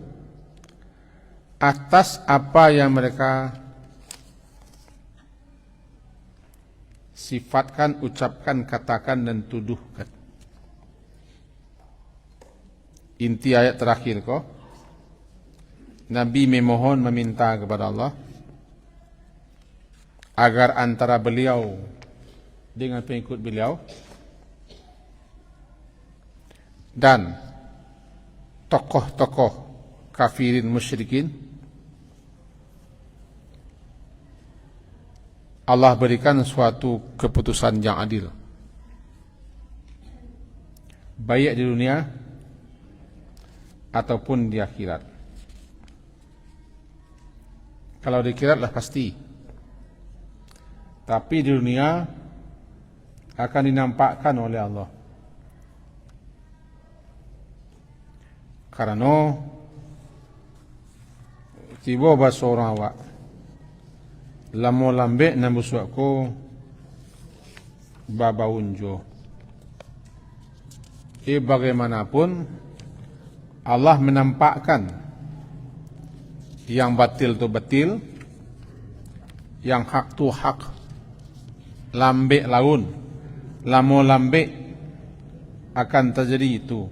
atas apa yang mereka sifatkan, ucapkan, katakan dan tuduhkan. Inti ayat terakhir kok, Nabi memohon, meminta kepada Allah agar antara beliau dengan pengikut beliau dan tokoh-tokoh kafirin musyrikin, Allah berikan suatu keputusan yang adil, baik di dunia ataupun di akhirat. Kalau di akhirat lah pasti, tapi di dunia akan dinampakkan oleh Allah. Karena tiba bahasa orang awak lamo lambe nambusuakku baba unjo. Bagaimanapun Allah menampakkan yang batil tu batil, yang hak tu hak. Lambe laun, lamo lambe akan terjadi itu.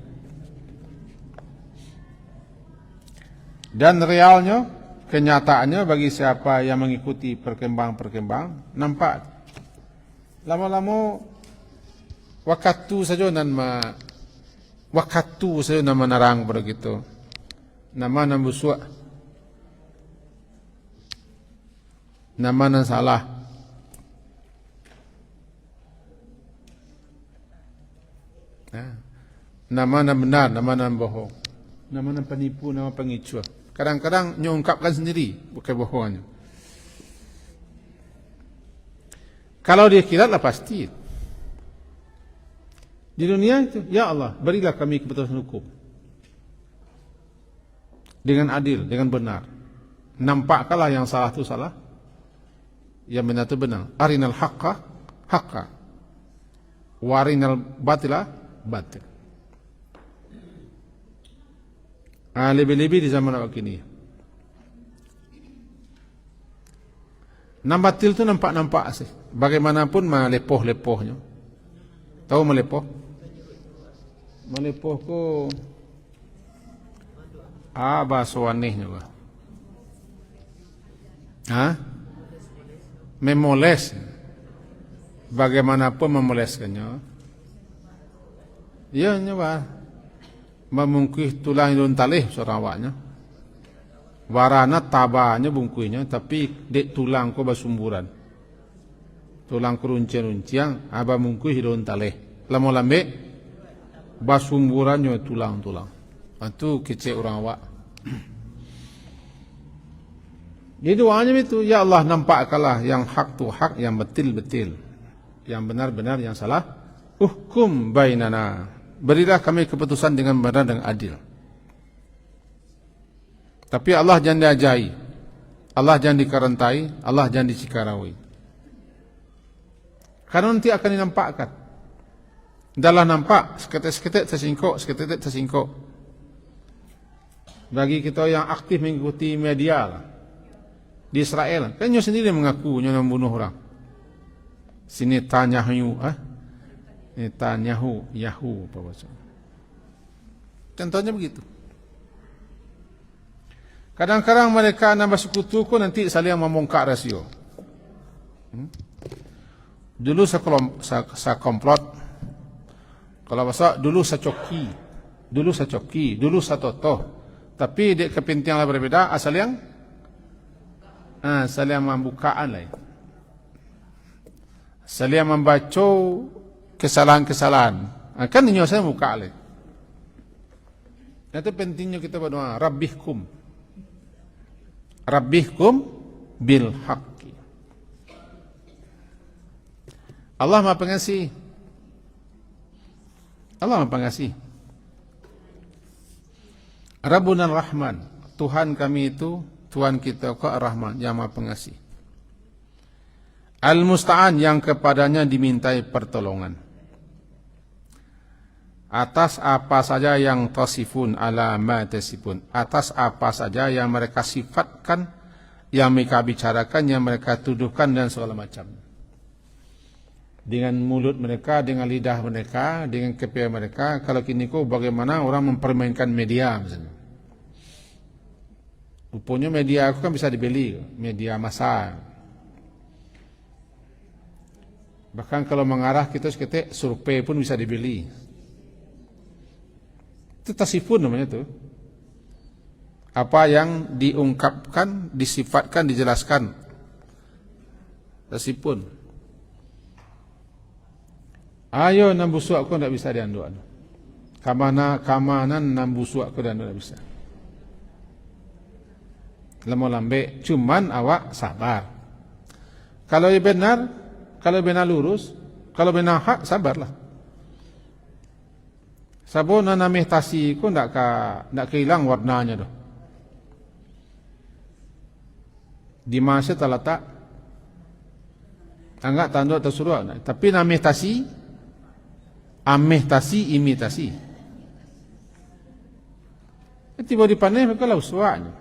Dan realnya, kenyataannya bagi siapa yang mengikuti perkembang nampak. Lama-lama waktu saja nama narang begitu. Nama busuk. Nama nan salah. Nama nan benar, nama nan bohong. Nama nan penipu, nama pengicu. Kadang-kadang nyungkapkan sendiri kebohongannya. Kalau di akhirat lah pasti. Di dunia itu, ya Allah, berilah kami keputusan hukum dengan adil, dengan benar. Nampakkanlah yang salah itu salah, yang benar itu benar. Arinal haqqa haqqa, warinal batila batil. Lebih-lebih di zaman awak ini. Batil itu nampak-nampak sih. Bagaimanapun melepoh-lepohnya. Tahu melepoh? Melepoh ku bahasa aneh juga. Memoles. Bagaimanapun memoleskannya. Ya, nyoba. Memungkih tulang hidung talih seorang awaknya. Warana tabanya bungkuinya, tapi dek tulang ko basumburan. Tulang keruncian-runcian, aba mungkih hidung talih. Lama lambe basumburannya tulang-tulang. Itu kecil orang awak. Jadi doanya itu, ya Allah nampakkanlah yang hak tu hak, yang betul-betul, yang benar-benar, yang salah. Hukum bainana. Berilah kami keputusan dengan benar dan adil. Tapi Allah jangan diajai, Allah jangan dikarantai, Allah jangan dicikarawai. Karena nanti akan dinampakkan. Dalam nampak, seketik-seketik tersingkok. Bagi kita yang aktif mengikuti media lah, di Israel, kan nyo sendiri mengaku nyo membunuh orang. Sini Netanyahu, apa bahasa? Contohnya begitu. Kadang-kadang mereka nambah sekutuku nanti saling membongkar rasio. Dulu saya komplot. Kalau bahasa dulu saya coki, dulu saya totoh. Tapi di kepentingan berbeda, asal yang membukaan lah. Asal yang membaca kesalahan-kesalahan. Kan ini saya buka lagi. Itu pentingnya kita berdoa. Rabbihkum bil haqqi. Allah Maha Pengasih. Rabbuna Rahman. Tuhan kami itu, Tuhan kita kau Ar-Rahman, yang Maha Pengasih. Al-Musta'an, yang kepadanya dimintai pertolongan. Atas apa saja yang tasifun ala ma tasifun. Atas apa saja yang mereka sifatkan, yang mereka bicarakan, yang mereka tuduhkan dan segala macam. Dengan mulut mereka, dengan lidah mereka, dengan kepala mereka. Kalau kini kau bagaimana orang mempermainkan media misalnya. Rupanya media aku kan bisa dibeli, media massa. Bahkan kalau mengarah kita seketik survei pun bisa dibeli. Itu tasifun namanya itu. Apa yang diungkapkan, disifatkan, dijelaskan. Tasifun. Ayo nambusu aku tidak bisa dianduan. Kamanan nambusu aku dan tidak bisa. Lemo lambe, cuman awak sabar. Kalau benar lurus, kalau benar hak, sabarlah. Sabun namih tasi ku ndak kehilang warnanya doh. Di masa terletak anggap tanduk tersuruh, tapi namih tasi, amih tasi, imitasi. Tiba di panen mereka lah uswanya.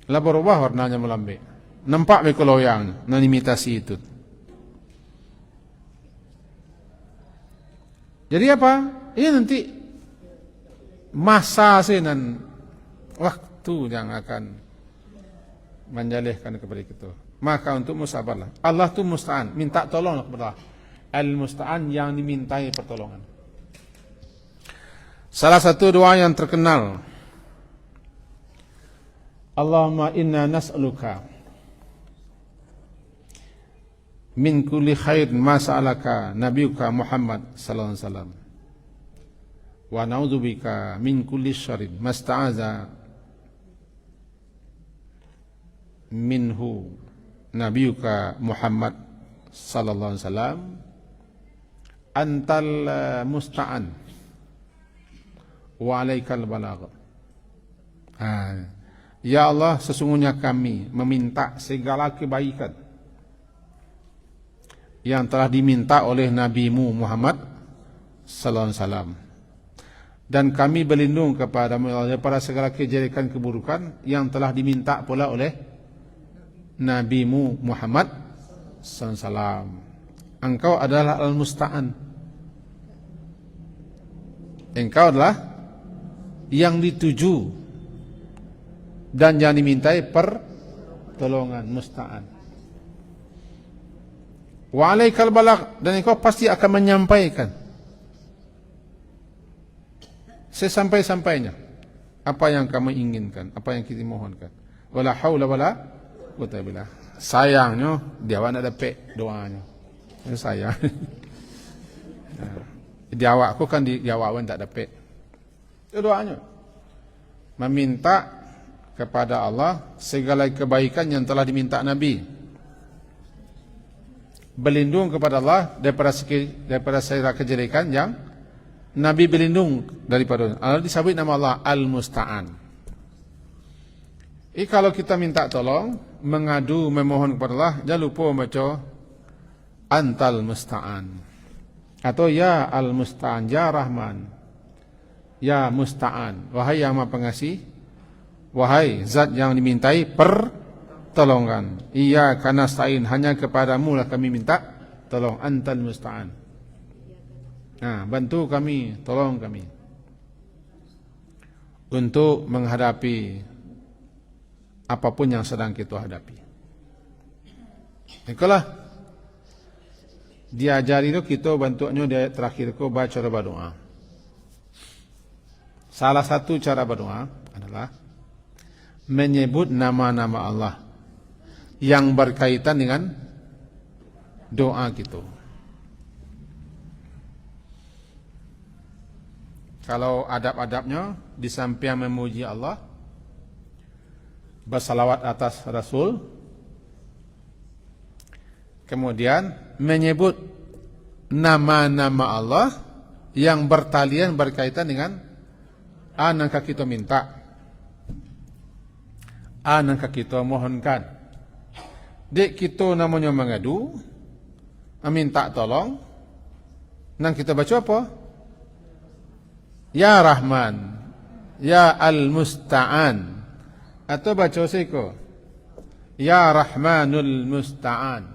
Lah berubah warnanya melambai. Nampak mereka loyang, nan imitasi itu. Jadi apa? Ini nanti masa senan waktu yang akan menjalihkan kepada kita. Maka untuk musabarlah. Allah tu musta'an, minta tolong kepada Allah. Al-musta'an yang dimintai pertolongan. Salah satu doa yang terkenal, Allahumma inna nas'aluka min kulli khair ma sa'alaka nabiyuka Muhammad sallallahu alaihi wasallam wa na'udzubika min kulli syarrin masta'aza minhu nabiyuka Muhammad sallallahu alaihi wasallam antal musta'an wa alaikal balagh. Ya Allah, sesungguhnya kami meminta segala kebaikan yang telah diminta oleh Nabi-Mu Muhammad sallallahu alaihi wasallam, dan kami berlindung kepadamu daripada segala kejelekan keburukan yang telah diminta pula oleh Nabi-Mu Muhammad sallallahu alaihi wasallam. Engkau adalah al-musta'an. Engkau adalah yang dituju dan yang dimintai pertolongan, musta'an. Wa alaikal balagh, dan engkau pasti akan menyampaikan sesampai-sampainya apa yang kamu inginkan, apa yang kita mohonkan. Wala haula wala quwwata illa billah. Sayangnya dia awak nak dapat doanya. Sayang. Di awakku kan di awak tak dapat. Itu doanya. Meminta kepada Allah segala kebaikan yang telah diminta Nabi, berlindung kepada Allah daripada segala kejelekan yang Nabi berlindung daripada. Allah disebut nama Allah Al-Musta'an. Kalau kita minta tolong, mengadu, memohon kepada Allah, jangan lupa baca Antal Musta'an atau Ya Al-Musta'an, Ya Rahman, Ya Musta'an, wahai yang Maha Pengasih, wahai zat yang dimintai pertolongan. Iyyaka nasta'in, hanya kepadamu lah kami minta tolong. Antal musta'an. Bantu kami, tolong kami untuk menghadapi apapun yang sedang kita hadapi. Itulah diajari itu kita bentuknya di terakhir ko baca berdoa. Salah satu cara berdoa adalah menyebut nama-nama Allah yang berkaitan dengan doa kita. Kalau adab-adabnya di samping memuji Allah, bersalawat atas Rasul, kemudian menyebut nama-nama Allah yang bertalian berkaitan dengan yang kita minta, yang kita mohonkan. Dek kita namanya mengadu, minta tolong, nang kita baca apa? Ya Rahman, Ya Al-Musta'an, atau baca seko Ya Rahmanul Musta'an.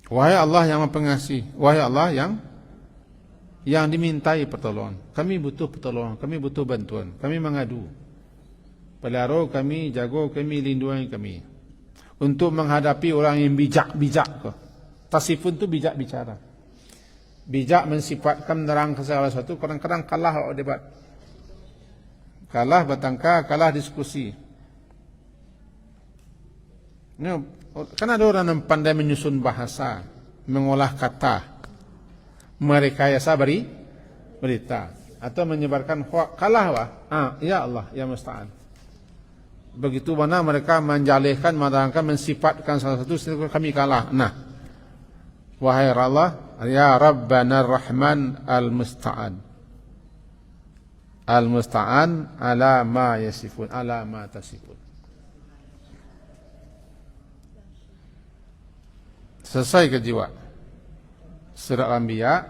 Wahai Allah yang Maha Pengasih, wahai Allah yang dimintai pertolongan. Kami butuh pertolongan, kami butuh bantuan, kami mengadu. Pelihara kami, jaga kami, lindungi kami untuk menghadapi orang yang bijak-bijak. Tasifun itu bijak bicara. bijak mensifatkan menerangkan segala sesuatu, kadang-kadang kalah debat. Kalah bertengkar, kalah diskusi. Kan ada orang yang pandai menyusun bahasa, mengolah kata, merekayasa berita, atau menyebarkan hoak. Kalah wah. Ya Allah, ya musta'an. Begitu mana mereka menjalihkan, menerangkan, mensifatkan salah satu, kami kalah. Nah, wahai Allah, ya Rabbana Rahman al-musta'an. Al-musta'an ala ma yasifun, ala ma tasifun. Selesai ke jiwa. Surat Al-Anbiya,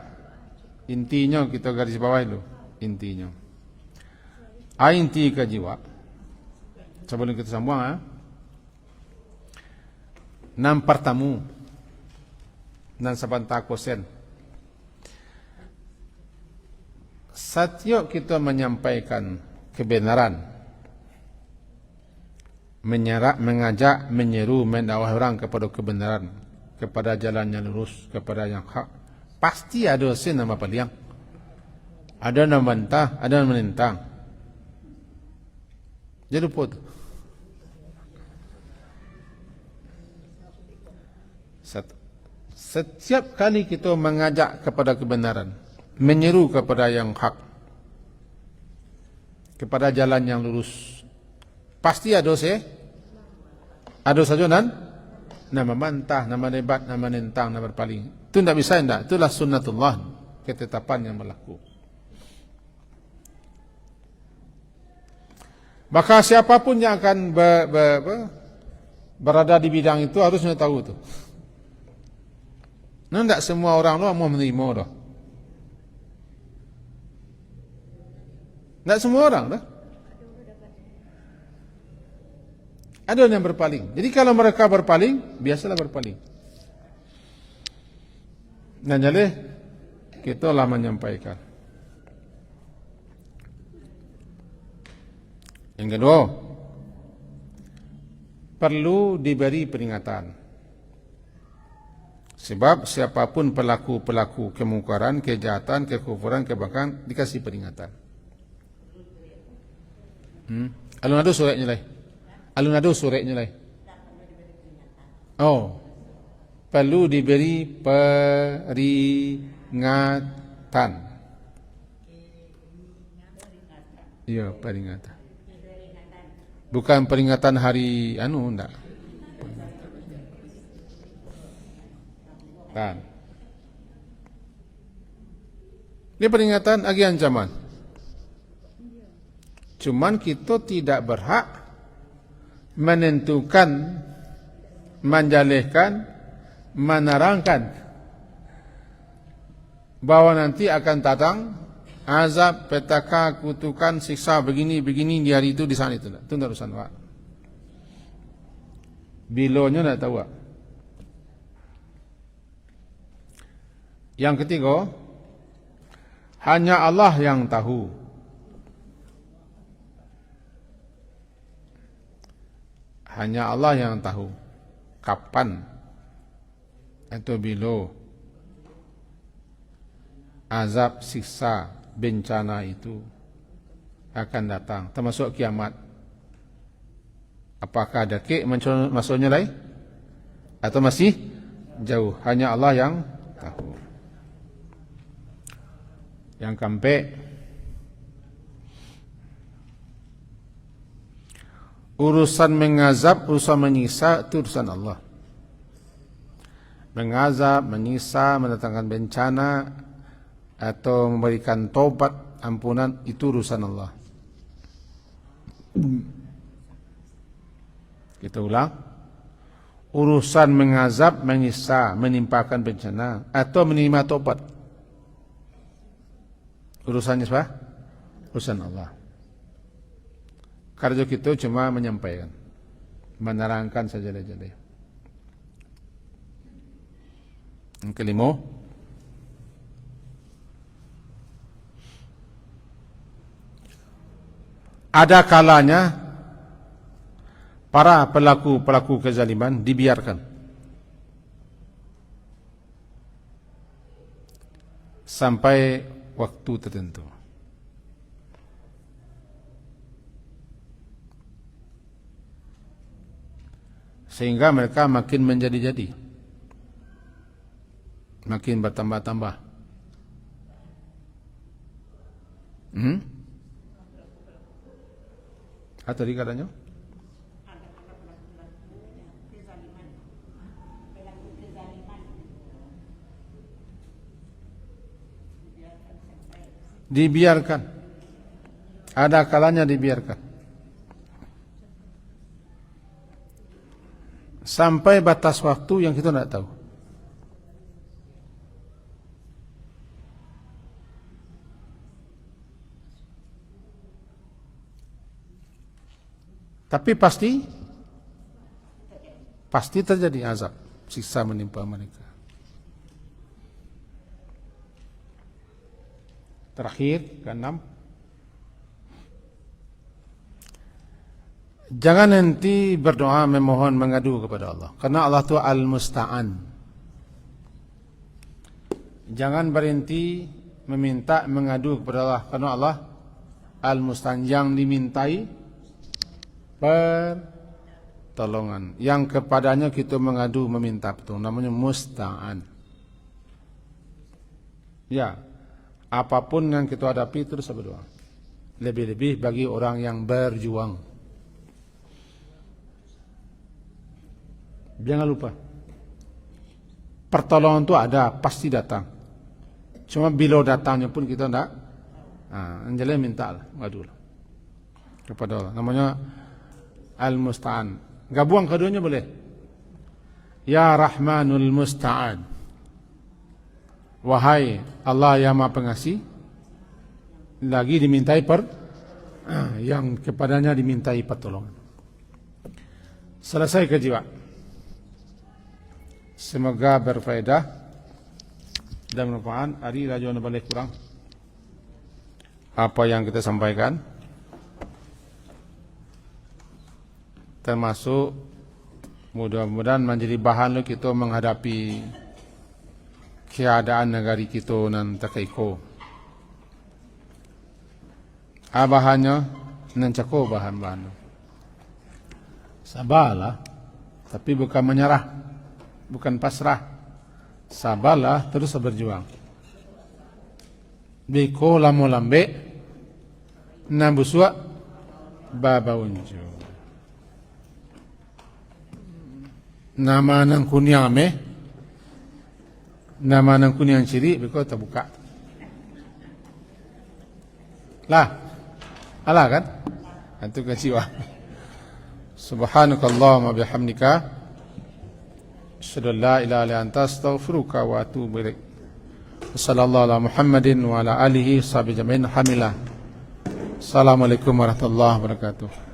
intinya kita garis bawah dulu. Intinya. Inti ke jiwa. Sebelum kita sambung, nam pertamu dan sabanta kosen. Setiap kita menyampaikan kebenaran, mengajak, menyeru, mendakwah orang kepada kebenaran, kepada jalan yang lurus, kepada yang hak, pasti ada nama peliang. Ada yang membantah, ada yang menentang. Jadi lupa tu. Setiap kali kita mengajak kepada kebenaran, menyeru kepada yang hak, kepada jalan yang lurus, pasti ada saja nama membantah, nama debat, nama menentang, nama berpaling. Itu tidak bisa, tidak. Itulah sunnatullah, ketetapan yang berlaku. Maka siapapun yang akan berada di bidang itu harusnya tahu itu. Nah, tidak semua orang mau menerima dah. Tidak semua orang dah. Ada yang berpaling. Jadi kalau mereka berpaling, biasalah berpaling. Dan jadi kita lah menyampaikan. Yang kedua, perlu diberi peringatan. Sebab siapapun pelaku-pelaku kemungkaran, kejahatan, kekufuran, kebanggaan dikasih peringatan. Alun-adu suratnya lah. Alun-adu suratnya lah. Oh, perlu diberi peringatan. Ya, peringatan. Bukan peringatan hari enggak. Kan. Ini peringatan lagi ancaman. Cuman kita tidak berhak menentukan, menjalihkan, menerangkan bahwa nanti akan datang azab, petaka, kutukan, siksa begini-begini di hari itu, di sana itu. Itu tidak urusan Pak. Bilonya tidak tahu Pak. Yang ketiga, hanya Allah yang tahu. Hanya Allah yang tahu kapan atau bila azab, siksa, bencana itu akan datang, termasuk kiamat. Apakah dekat masuknya lain atau masih jauh? Hanya Allah yang tahu. Yang keempat, urusan mengazab, urusan menyiksa itu urusan Allah. Mengazab, menyiksa, mendatangkan bencana atau memberikan taubat, ampunan, itu urusan Allah. Kita ulang. Urusan mengazab, menyiksa, menimpakan bencana atau menerima taubat, urusannya siapa? Urusan Allah. Karena kita cuma menyampaikan, menerangkan saja. Yang kelima, ada kalanya para pelaku kezaliman dibiarkan. sampai waktu tertentu. Sehingga mereka makin menjadi-jadi, makin bertambah-tambah. Tadi katanya dibiarkan, ada kalanya dibiarkan sampai batas waktu yang kita tidak tahu. Tapi pasti terjadi azab, siksa menimpa mereka. Terakhir, ke-6, jangan nanti berdoa memohon mengadu kepada Allah, karena Allah itu Al-Musta'an. Jangan berhenti meminta mengadu kepada Allah, karena Allah Al-Musta'an, yang dimintai pertolongan, yang kepadanya kita mengadu meminta pertolongan, namanya Musta'an. Ya, apapun yang kita hadapi terus berdoa. Lebih-lebih bagi orang yang berjuang. Jangan lupa, pertolongan itu ada, pasti datang. Cuma bila datangnya pun kita tidak, anjali minta lah, ngadu lah kepada Allah. Namanya Al-Musta'an. Gabung keduanya boleh. Ya Rahmanul Musta'an. Wahai Allah yang Maha Pengasih, lagi dimintai yang kepadanya dimintai pertolongan. Selesai kejiwa. Semoga berfaedah dan bermanfaat. Hari rajuan balik kurang apa yang kita sampaikan, termasuk mudah-mudahan menjadi bahan kita menghadapi keadaan negari kita nan takaiko. Bahannya nancako bahan-bahan. Sabarlah, tapi bukan menyerah, bukan pasrah. Sabarlah, terus berjuang. Biko lamo lambe nambusua baba unju. Nama nang kunyame, nama nang kunyang ciri, biko terbuka. Lah, alah kan? Itu kasiwa. Subhanakallahumma bihamdika, asyhadu an la ilaha illa anta, astaghfiruka wa atubu ilaik. Wassallallahu ala Muhammadin wa ala alihi sahbihi jami'in. Alhamdulillah. Assalamualaikum warahmatullahi wabarakatuh.